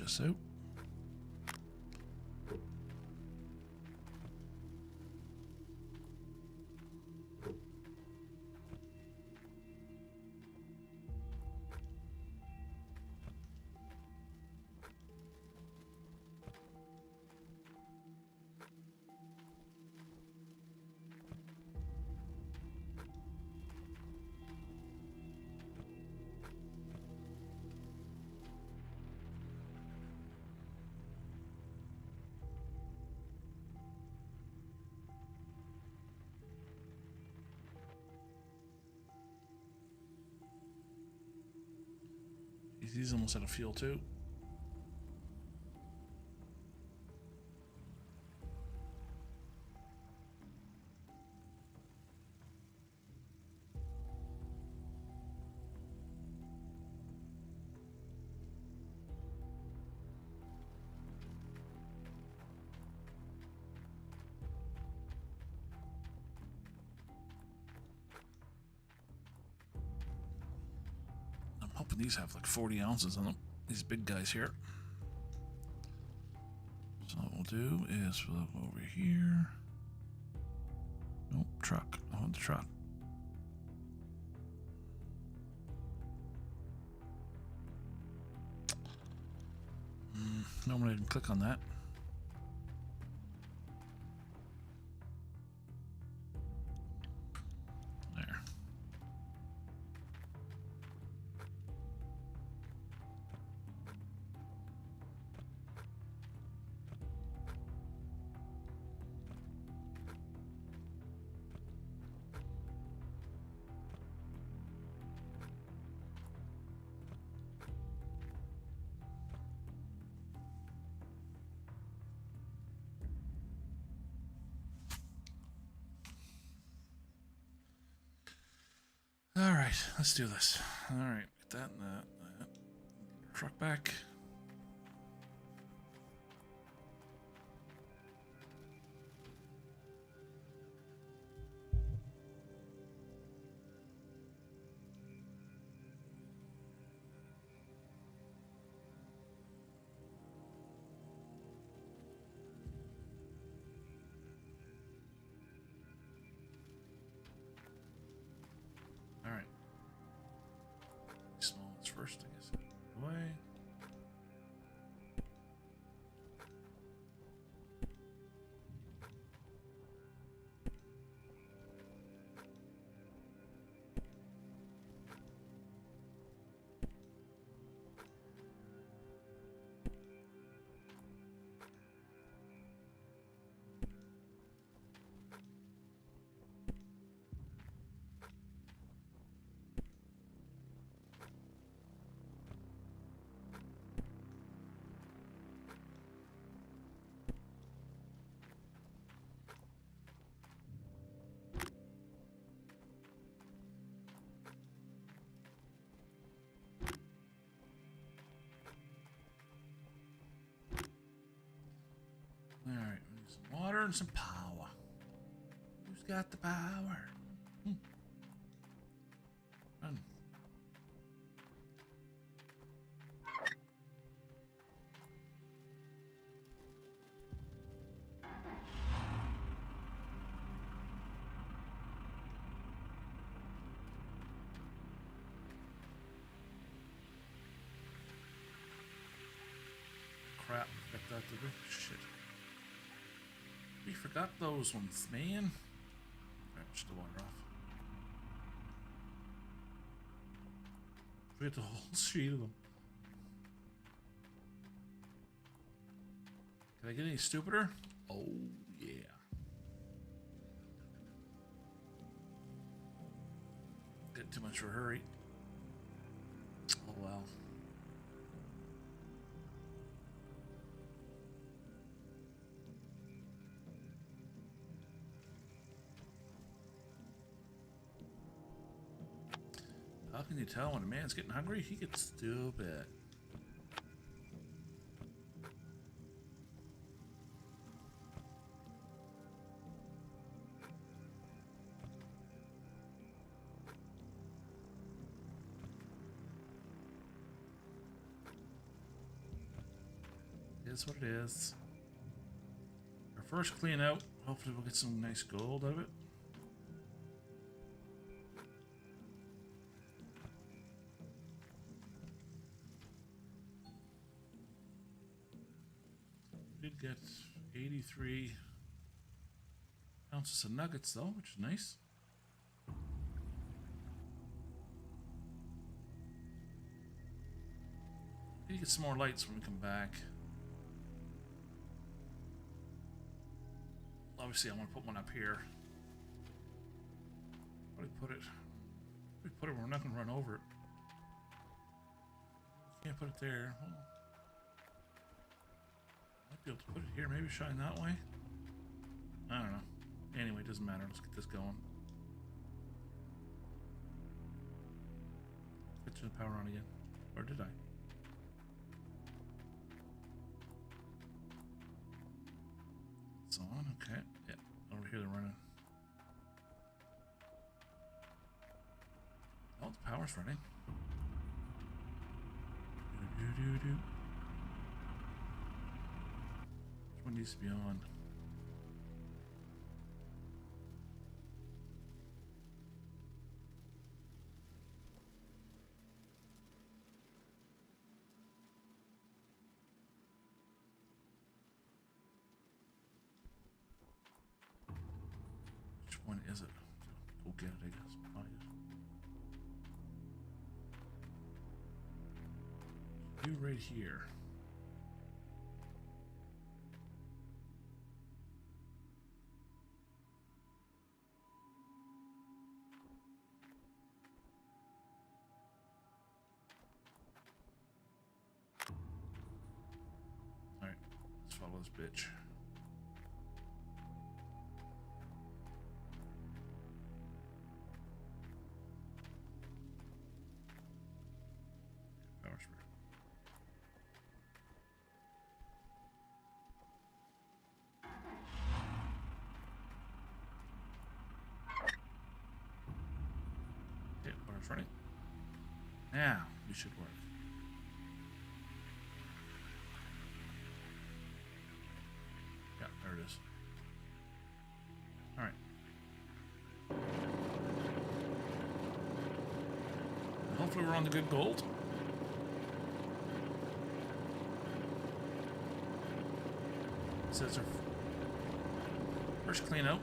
this out. He's almost out of fuel too. I'm hoping these have like 40 ounces on them. These big guys here. So what we'll do is we'll go over here. Nope, truck. I want the truck. Normally I didn't click on that. There. All right, let's do this. All right, get that and that. Truck back. All right. Small ones first, I guess. Away. All right, we need some water and some power. Who's got the power? Run. Crap, got that to do. Shit. We forgot those ones, man. Alright, push the water off. Forget the whole sheet of them. Can I get any stupider? Oh, yeah. Get too much for a hurry. Oh, well. How can you tell when a man's getting hungry? He gets stupid. is what it is. Our first clean out. Hopefully we'll get some nice gold out of it. We did get 83 ounces of nuggets though, which is nice. Need to get some more lights when we come back. Obviously, I want to put one up here. Where do we put it? Where do we put it? We're not going to run over it. Can't put it there. Well, might be able to put it here. Maybe shine that way. I don't know. Anyway, it doesn't matter. Let's get this going. Let's turn the power on again. Or did I? It's on. Okay. Yeah. Over here they're running. Oh, the power's running. Do. Which one needs to be on? Which one is it? Go get it, I guess. Find it. You right here. Alright, let's follow this bitch. Power spray. Okay, power's running. Now, we should work. Yeah, there it is. Alright. Hopefully we're on the good gold. So that's our first clean out.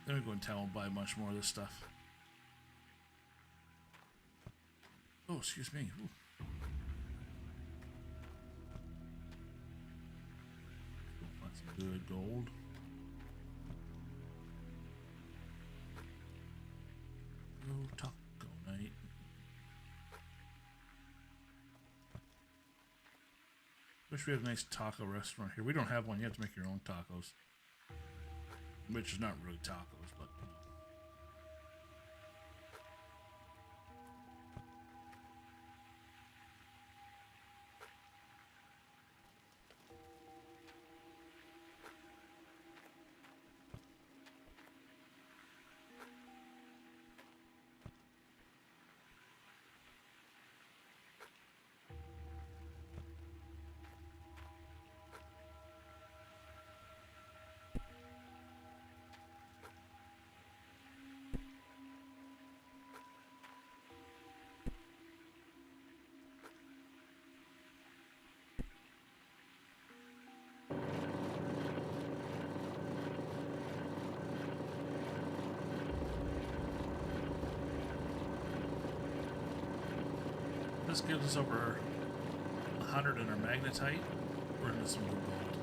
Then we go in town and buy much more of this stuff. Oh, excuse me. Ooh. That's some good gold. Oh, taco night. Wish we had a nice taco restaurant here. We don't have one. You have to make your own tacos. Which is not really tacos, but... This gives us over 100 in our magnetite. We're into some good gold.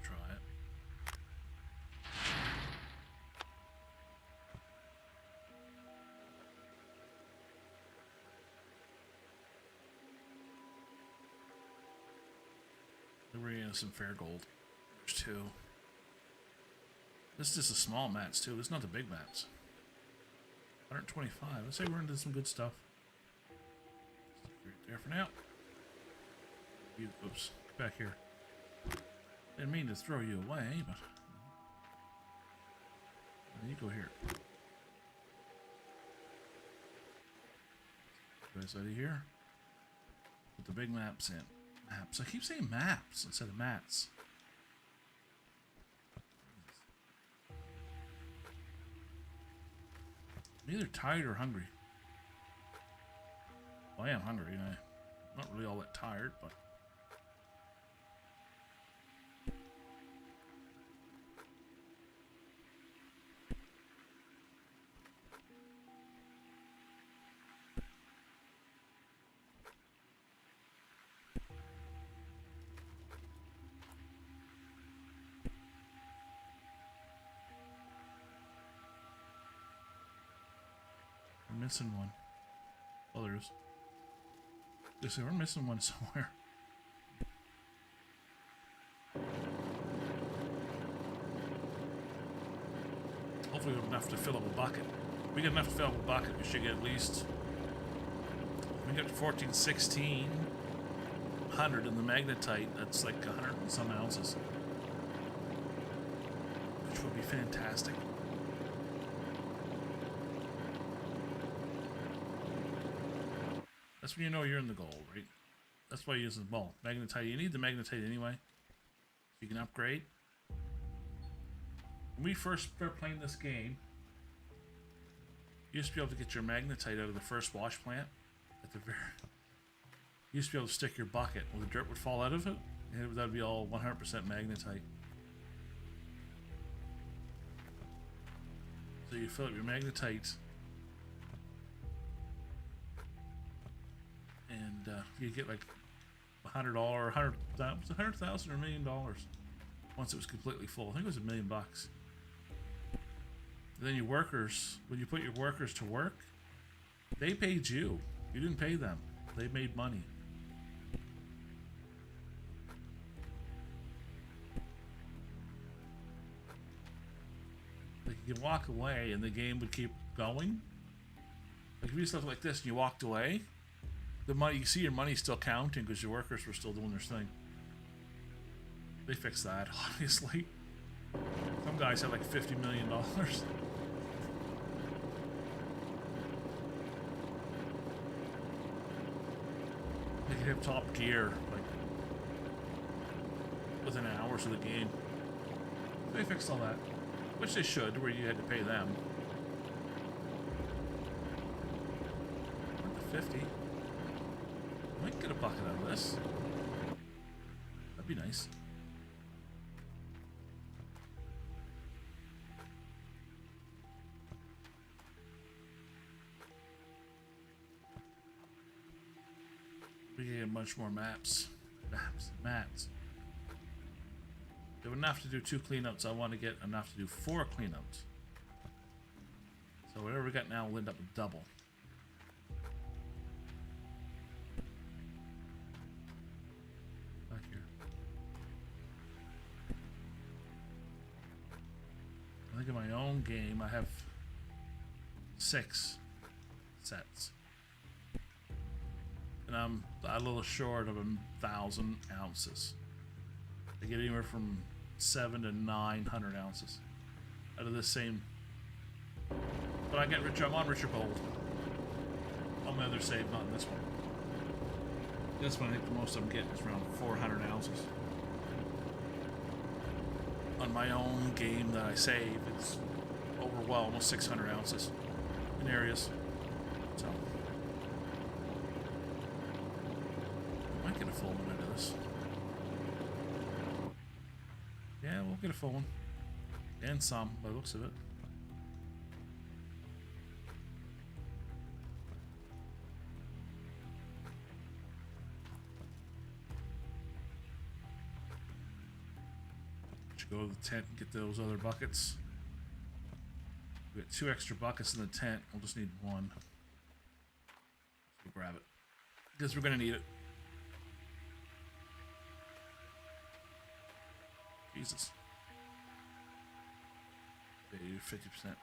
Try it. We're getting some fair gold. There's two. This is just the small mats too. This is not the big mats. 125. Let's say we're into some good stuff. Right there for now. You, oops, get back here. Didn't mean to throw you away, but you go here. Guys out of here. Put the big maps in. Maps. I keep saying maps instead of mats. I'm either tired or hungry. Well, I am hungry, and I'm not really all that tired, but we're missing one. Oh, there is. We're missing one somewhere. Hopefully we have enough to fill up a bucket. If we get enough to fill up a bucket, we should get at least, we get to 14, 16, 100 in the magnetite. That's like 100 and some ounces, which would be fantastic. That's when you know you're in the gold, right? That's why you use the ball. Magnetite. You need the magnetite anyway. You can upgrade. When we first started playing this game, you used to be able to get your magnetite out of the first wash plant. At the very, you used to be able to stick your bucket, well, the dirt would fall out of it, and that would be all 100% magnetite. So you fill up your magnetite, and you get like $100, $100,000 or $1 million once it was completely full. I think it was $1 million. And then your workers, when you put your workers to work, they paid you. You didn't pay them. They made money. Like you can walk away and the game would keep going. Like if you do stuff like this and you walked away, the money, you see your money still counting because your workers were still doing their thing. They fixed that, obviously. Some guys had like $50 million. They could have top gear, like, within hours of the game. They fixed all that. Which they should, where you had to pay them. Where'd the 50? Might get a bucket out of this. That'd be nice. We can get much more maps. Mats. There would enough to do 2 cleanouts. I want to get enough to do 4 cleanouts. So whatever we got now will end up with double. Back here. I think in my own game I have 6 sets. And I'm a little short of 1,000 ounces. I get anywhere from 700 to 900 ounces out of this same. But I get richer. I'm on richer gold. On my other save, not in this one. This one, I think the most I'm getting is around 400 ounces. On my own game that I save, it's over, well, almost 600 ounces in areas. So. Might get a full one out of this. Yeah, we'll get a full one. And some, by the looks of it. Should go to the tent and get those other buckets. We got 2 extra buckets in the tent. We'll just need 1. We'll grab it. Because we're going to need it. Jesus. Yeah, you're 50%.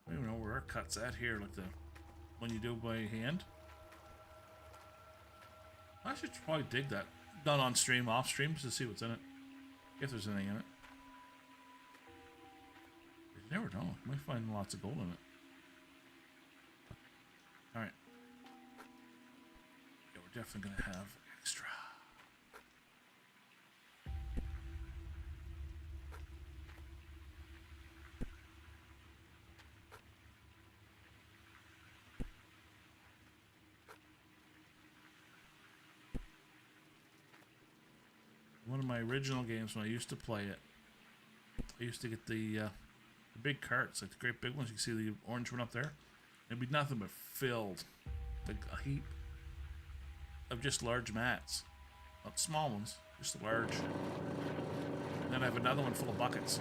I don't even know where our cut's at here, like the when you do by hand. I should probably dig that. Not on stream, off stream, just to see what's in it. If there's anything in it. You never know. You might find lots of gold in it. Alright. Yeah, we're definitely gonna have extra. One of my original games when I used to play it, I used to get the big carts, like the great big ones. You can see the orange one up there. It'd be nothing but filled, like a heap of just large mats. Not small ones, just large. And then I have another one full of buckets.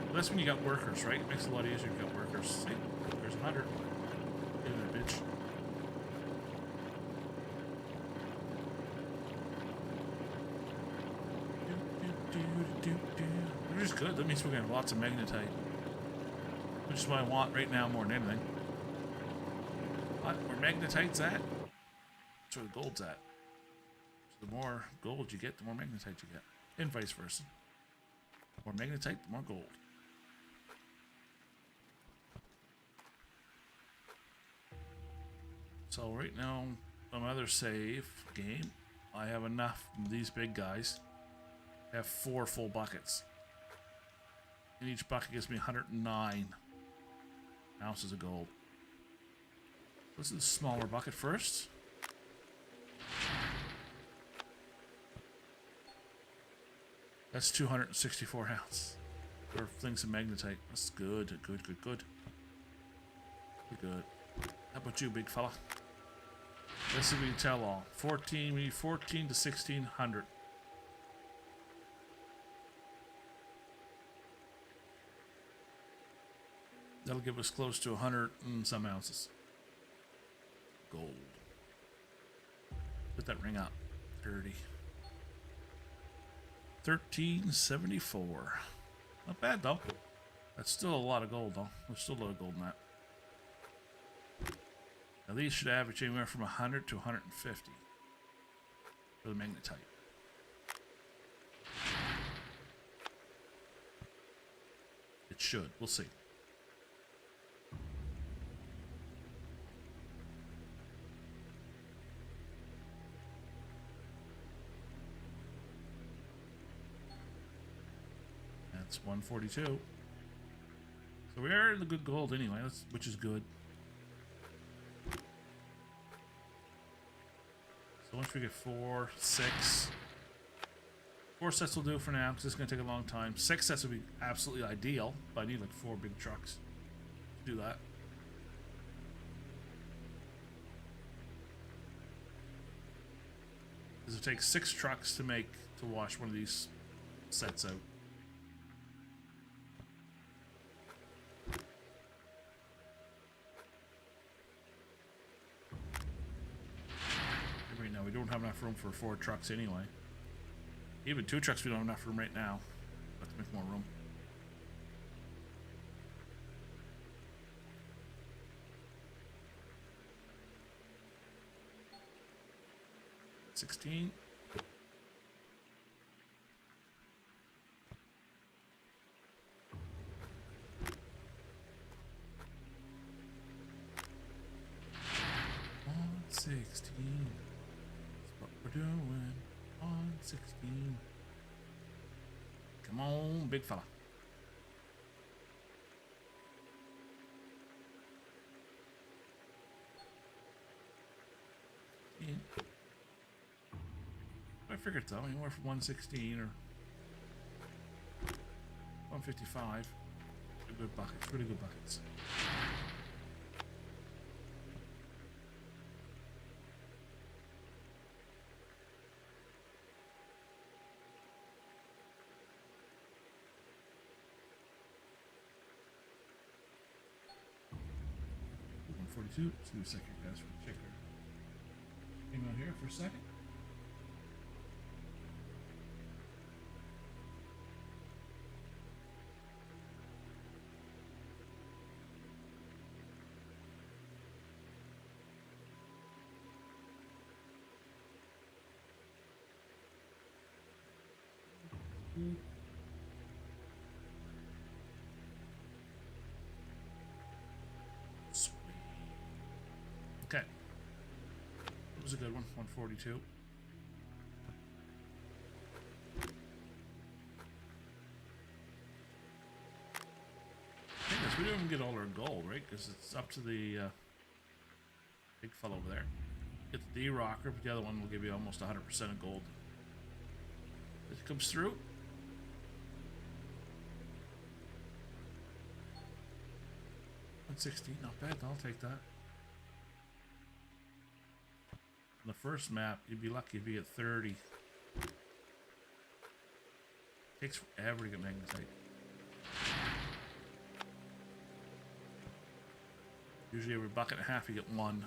But that's when you got workers, right? It makes it a lot easier if you got workers. See, there's 100. Get in there, bitch. Which is good. That means we're gonna have lots of magnetite, which is what I want right now more than anything. What? Where magnetite's at? That's where the gold's at. So the more gold you get, the more magnetite you get, and vice versa. The more magnetite, the more gold. So right now, on my other save game, I have enough of these big guys. I have 4 full buckets. And each bucket gives me 109 ounces of gold. This is a smaller bucket first. That's 264 ounces for things of magnetite. That's good, good, good, good. Good. How about you, big fella? This will be tell all. 14, we need 14 to 1600. That'll give us close to 100 and some ounces. Gold. Put that ring up. 30. 1374. Not bad though. That's still a lot of gold though. There's still a lot of gold in that. Now these should average anywhere from 100 to 150 for the magnetite. It should. We'll see. That's 142. So we are in the good gold anyway, which is good. So once we get 4, 6, 4 sets will do for now because it's going to take a long time. 6 sets would be absolutely ideal, but I need like 4 big trucks to do that. Because it takes 6 trucks to wash one of these sets out. Right now we don't have enough room for 4 trucks anyway. Even 2 trucks we don't have enough room right now. Have to make more room. $16. On 16. That's what we're doing. On 16. Come on, big fella. Yeah. I figured so, anywhere from 116 or 155. Good buckets, really good buckets. 142. Let's give a second, guys, for the checker. Hang on here for a second. Sweet. Okay. That was a good one. 142. I guess we don't even get all our gold, right? Because it's up to the big fellow over there. Get the D-Rocker, but the other one will give you almost 100% of gold. If it comes through. 160, not bad. I'll take that. On the first map, you'd be lucky if you get 30. Takes forever to get magnetite. Usually every bucket and a half you get one.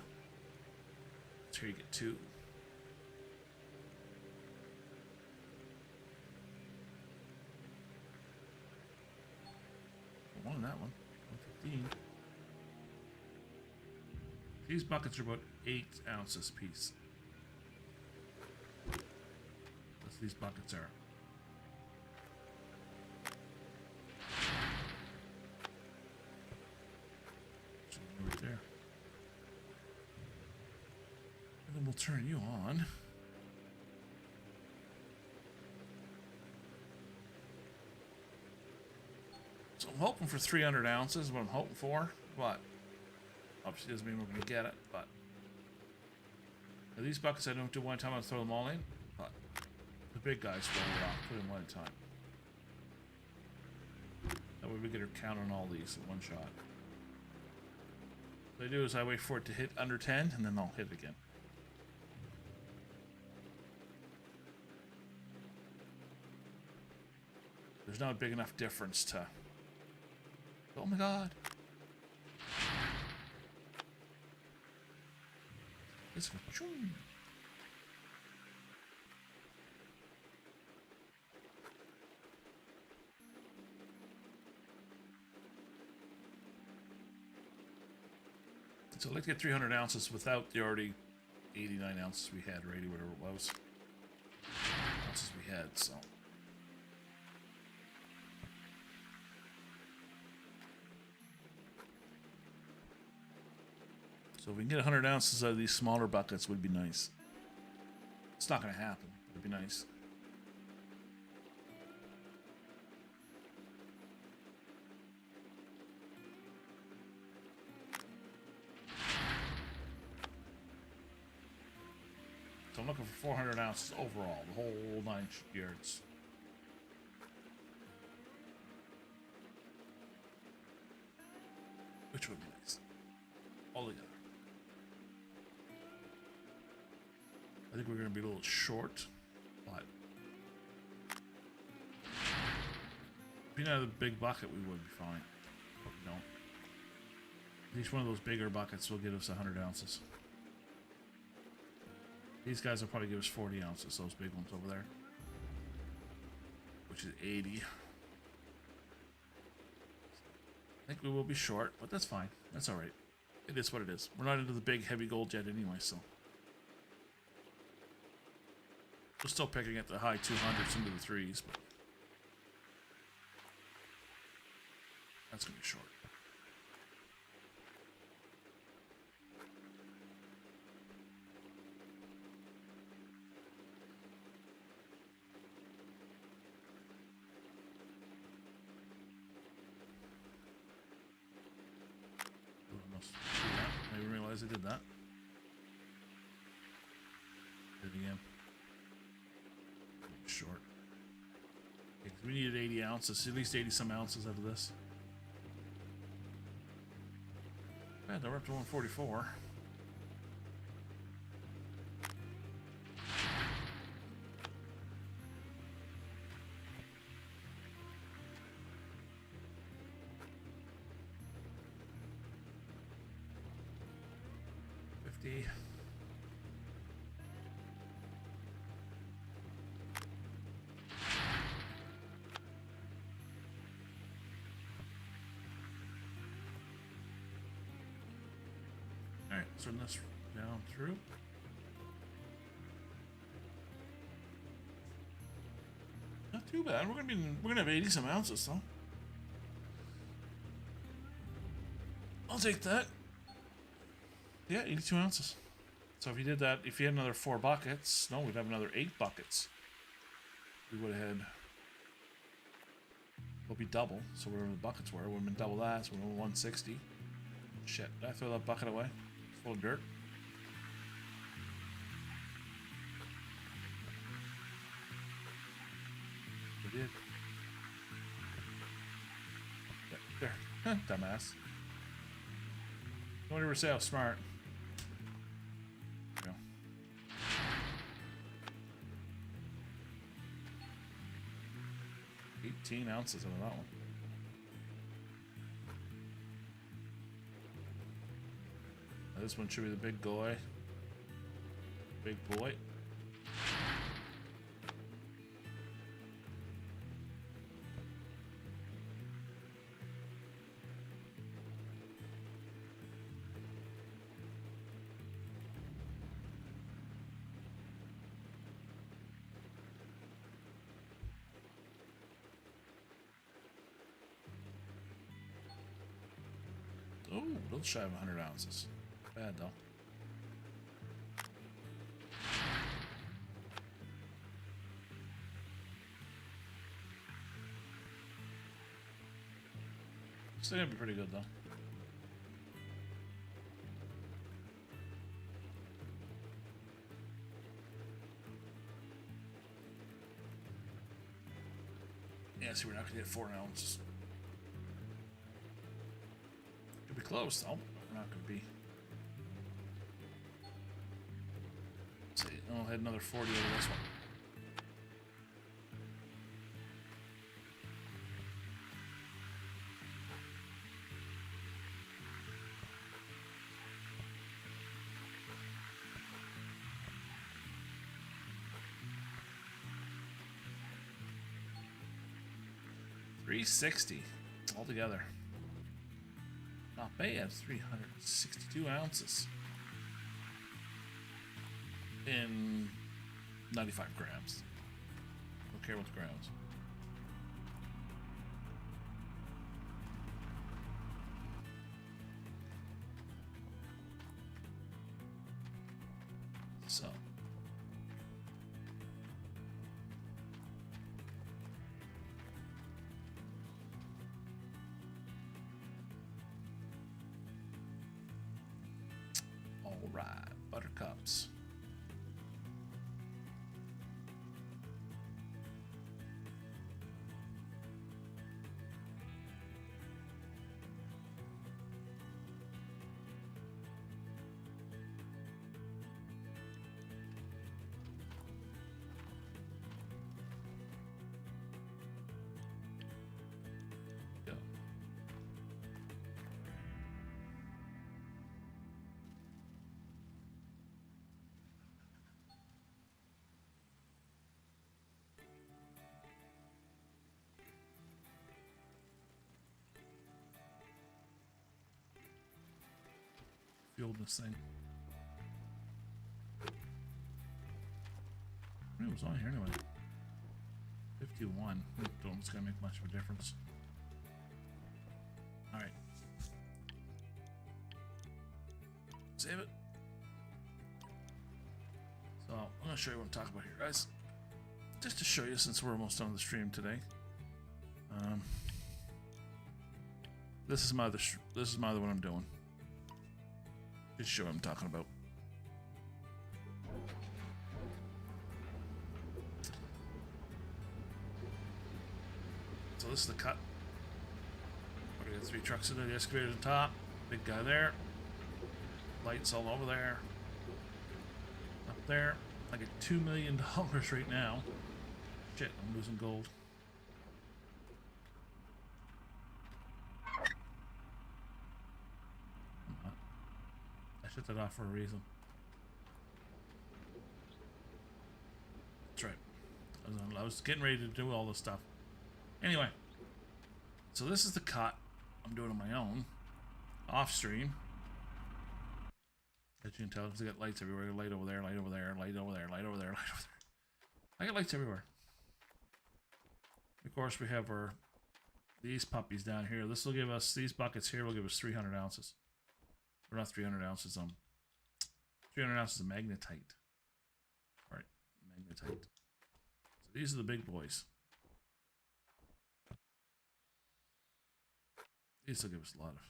So here you get two. One in that one. 115. These buckets are about 8 ounces apiece. That's what these buckets are. Right there. And then we'll turn you on. So I'm hoping for 300 ounces, what I'm hoping for, but obviously doesn't mean we're going to get it, but these buckets I don't do one time, I'll throw them all in, but the big guys roll it off, put them one at a time. That way we get our count on all these in one shot. What I do is I wait for it to hit under 10, and then I'll hit it again. There's not a big enough difference to... Oh my god! It's choom. So I'd like to get 300 ounces without the already 89 ounces we had, or 80, whatever it was. Ounces we had, so. So if we can get 100 ounces out of these smaller buckets, would be nice. It's not going to happen. It'd be nice. So I'm looking for 400 ounces overall, the whole 9 yards. Which would be nice. All together. I think we're going to be a little short, but if we had a big bucket, we would be fine. But we don't. Each one of those bigger buckets will give us 100 ounces. These guys will probably give us 40 ounces, those big ones over there. Which is 80. I think we will be short, but that's fine. That's alright. It is what it is. We're not into the big, heavy gold yet anyway, so. We're still picking at the high 200s into the 3s, but. That's going to be short. I didn't realize I did that. Did it again. Short. Okay, we needed 80 ounces, at least 80 some ounces out of this. Man, we're up to 144. 350. All right, so run this down through. Not too bad. We're gonna have 80 some ounces though. I'll take that. Yeah, 82 ounces. So if you did that, if you had another 4 buckets, no, we'd have another 8 buckets. We would have had. It'll be double. So whatever the buckets were, would have been double that. So we're 160. Shit! Did I throw that bucket away? It's full of dirt. We did. There. Dumbass. Don't ever say how smart. There we go. 18 ounces out of that one. Now this one should be the big boy. Big boy. Oh, a little shy of 100 ounces. Bad though. Still gonna be pretty good though. Yeah, see, we're not gonna get 4 ounces. Could be close though. We're not gonna be. Let's see, I'll hit another 40 over this one. $360 altogether. Not bad. 362 ounces in 95 grams. Don't care what the grams. So. Alright, buttercups. Go. Fueled this thing. It was on here anyway. 51. Don't it's gonna make much of a difference. Alright. Save it. So I'm gonna show you what I'm talking about here, guys. Just to show you, since we're almost done with the stream today. This is my other one I'm doing. Just show what I'm talking about. So this is the cut. We got 3 trucks in there, the excavator at the top, big guy there, lights all over there, up there. I get $2 million right now. Shit, I'm losing gold. I shut that off for a reason. I was getting ready to do all this stuff. Anyway, so this is the cut I'm doing on my own, off stream. As you can tell, because I got lights everywhere. Light over there, light over there, light over there, light over there, light over there. I got lights everywhere. Of course, we have these puppies down here. This will give us, these buckets here will give us 300 ounces. Or not 300 ounces, 300 ounces of magnetite. All right, magnetite. So these are the big boys. These will give us a lot of.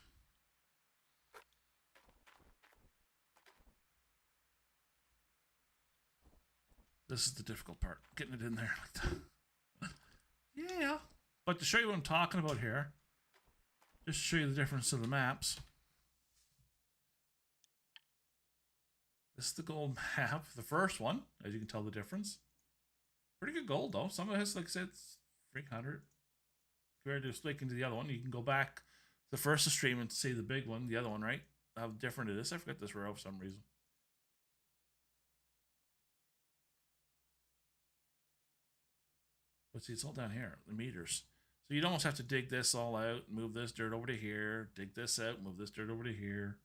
This is the difficult part, getting it in there like that. Yeah, but to show you what I'm talking about here, just to show you the difference of the maps. This is the gold map, the first one, as you can tell the difference. Pretty good gold though. Some of it, like I said, it's 300. Compared to sticking to the other one, you can go back to the first stream and see the big one, the other one, right? How different it is. I forgot this row for some reason. But see, it's all down here, the meters. So you'd almost have to dig this all out, move this dirt over to here, dig this out, move this dirt over to here.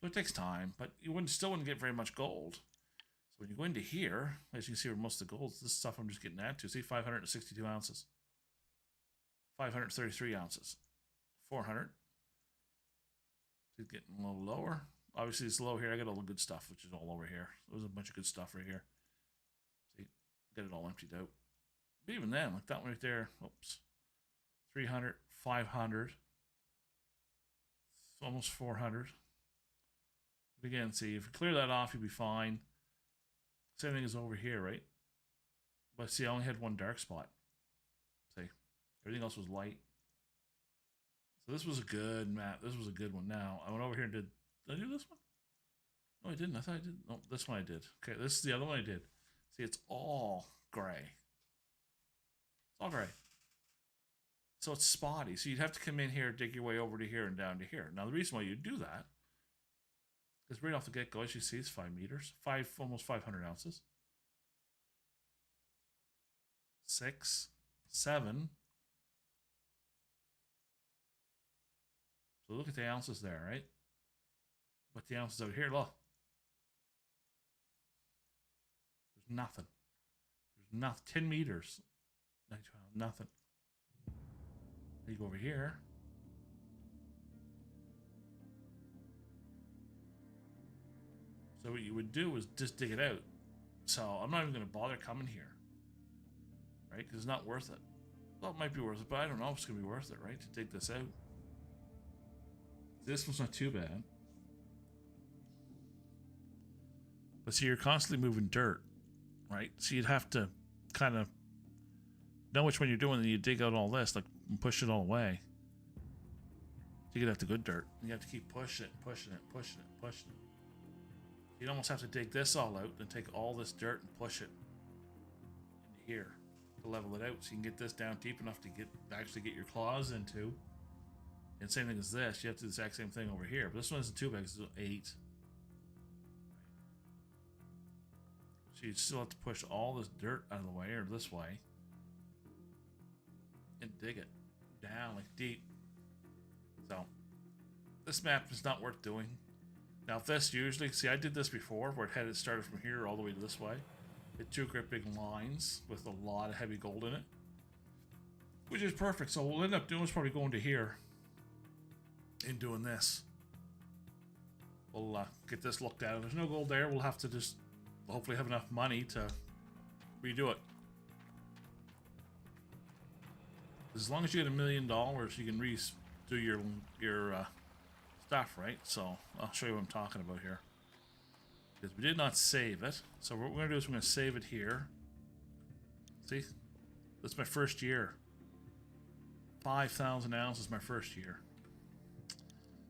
So it takes time, but you still wouldn't get very much gold. So when you go into here, as you can see where most of the gold is, this stuff I'm just getting at to. See, 562 ounces. 533 ounces. 400. So it's getting a little lower. Obviously it's low here. I got all the good stuff, which is all over here. There's a bunch of good stuff right here. See, get it all emptied out. But even then, like that one right there, oops, 300, 500, almost 400. But again, see, if you clear that off, you'll be fine. Same thing is over here, right? But see, I only had one dark spot. See, everything else was light. So this was a good map. This was a good one. Now, I went over here and did I do this one? No, I didn't. I thought I did. No, this one I did. Okay, this is the other one I did. See, it's all gray. It's all gray. So it's spotty. So you'd have to come in here, dig your way over to here and down to here. Now, the reason why you do that is right off the get-go, as you see, it's 5 meters. Almost 500 ounces. 6, 7. So look at the ounces there, right? But the ounces out here, look. There's nothing. There's nothing. 10 meters. Nothing. You go over here. So what you would do is just dig it out. So I'm not even going to bother coming here. Right? Because it's not worth it. Well, it might be worth it, but I don't know if it's going to be worth it, right? To dig this out. This one's not too bad. But see, you're constantly moving dirt, right? So you'd have to kind of know which one you're doing, and you dig out all this, like, and push it all away. You get out the good dirt. You have to keep pushing it, pushing it, pushing it, pushing it. You'd almost have to dig this all out and take all this dirt and push it into here to level it out, so you can get this down deep enough to actually get your claws into. And same thing as this, you have to do the exact same thing over here. But this one isn't too big, it's 8. So you still have to push all this dirt out of the way, or this way, and dig it down like deep. So this map is not worth doing. Now if this usually, see, I did this before where it started from here all the way to this way. It two great big lines with a lot of heavy gold in it, which is perfect. So what we'll end up doing is probably going to here and doing this. We'll get this looked at. If there's no gold there, we'll have to just hopefully have enough money to redo it. As long as you get $1 million, you can redo your stuff, right? So I'll show you what I'm talking about here. Because we did not save it. So what we're going to do is we're going to save it here. See? That's my first year. 5,000 ounces my first year.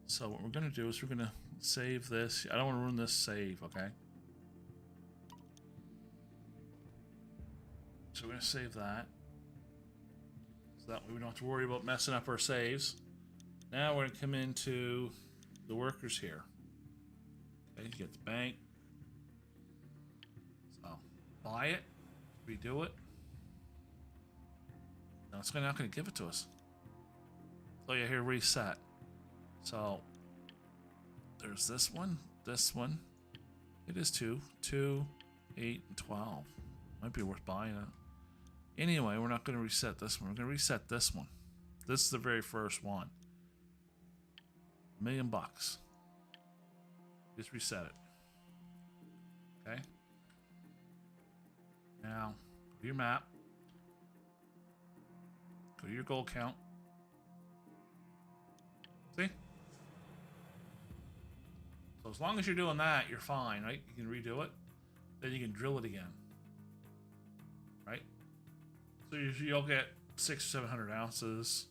So what we're going to do is we're going to save this. I don't want to ruin this save, okay? So we're going to save that. So that way we don't have to worry about messing up our saves. Now we're going to come into the workers here. Okay, you get the bank. So buy it, redo it. No, it's not going to give it to us. So yeah, here, reset. So there's this one, this one. It is 2, 8, and 12. Might be worth buying it. Anyway, we're not going to reset this one. We're going to reset this one. This is the very first one. $1 million. Just reset it. Okay. Now, go to your map. Go to your gold count. See? So as long as you're doing that, you're fine, right? You can redo it. Then you can drill it again. Right? So you'll get 600 or 700 ounces.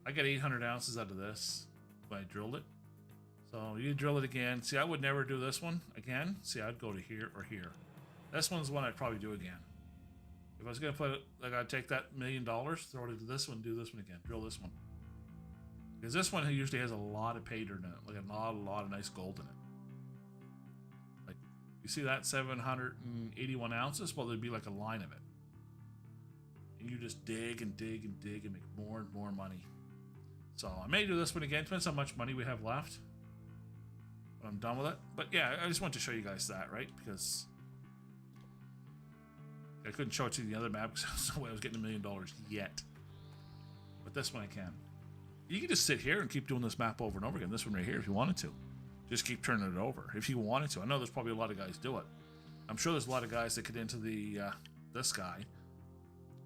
I get 800 ounces out of this when I drilled it. So you drill it again. See, I would never do this one again. See, I'd go to here or here. This one's one I'd probably do again. If I was gonna put it, like, I'd take that $1 million, throw it into this one, do this one again, drill this one. Because this one usually has a lot of pay dirt in it, like a lot of nice gold in it. Like, you see that 781 ounces? Well, there'd be like a line of it. And you just dig and dig and dig and make more and more money. So I may do this one again. Depends how much money we have left when I'm done with it. But yeah, I just wanted to show you guys that, right? Because I couldn't show it to the other map because there's no way I was getting $1 million yet. But this one I can. You can just sit here and keep doing this map over and over again. This one right here, if you wanted to. Just keep turning it over if you wanted to. I know there's probably a lot of guys do it. I'm sure there's a lot of guys that get into the this guy.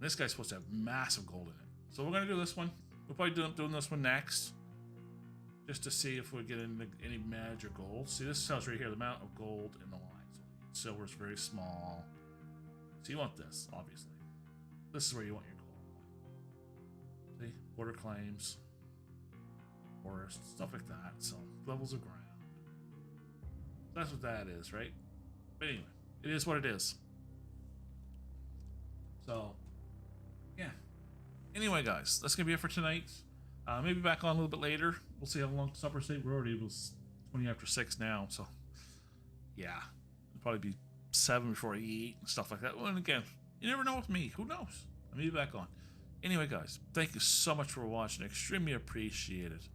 This guy's supposed to have massive gold in it. So we're going to do this one. We'll probably doing this one next. Just to see if we get any major gold. See, this tells right here the amount of gold in the line. So silver is very small. So you want this, obviously. This is where you want your gold. See? Border claims. Forest. Stuff like that. So, levels of ground. That's what that is, right? But anyway, it is what it is. So, yeah. Anyway, guys, that's going to be it for tonight. Maybe back on a little bit later. We'll see how long supper stay. We're already 20 after 6 now, so yeah. It'll probably be 7 before I eat and stuff like that. Well, and again, you never know with me. Who knows? I may be back on. Anyway, guys, thank you so much for watching. Extremely appreciate it.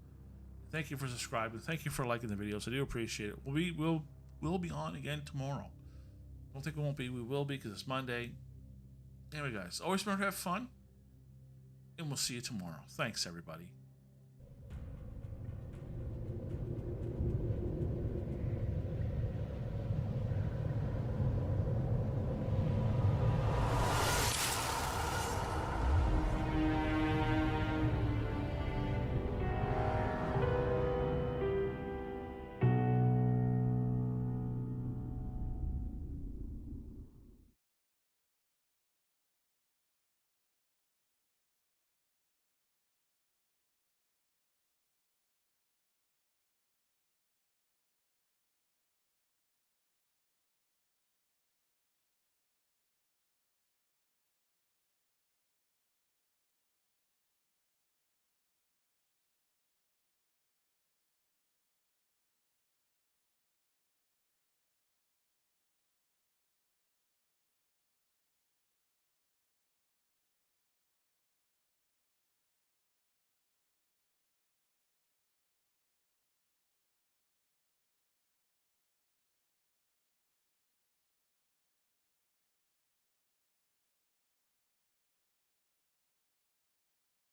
Thank you for subscribing. Thank you for liking the videos. I do appreciate it. We'll be on again tomorrow. Don't think we won't be. We will be because it's Monday. Anyway, guys, always remember to have fun. And we'll see you tomorrow. Thanks, everybody.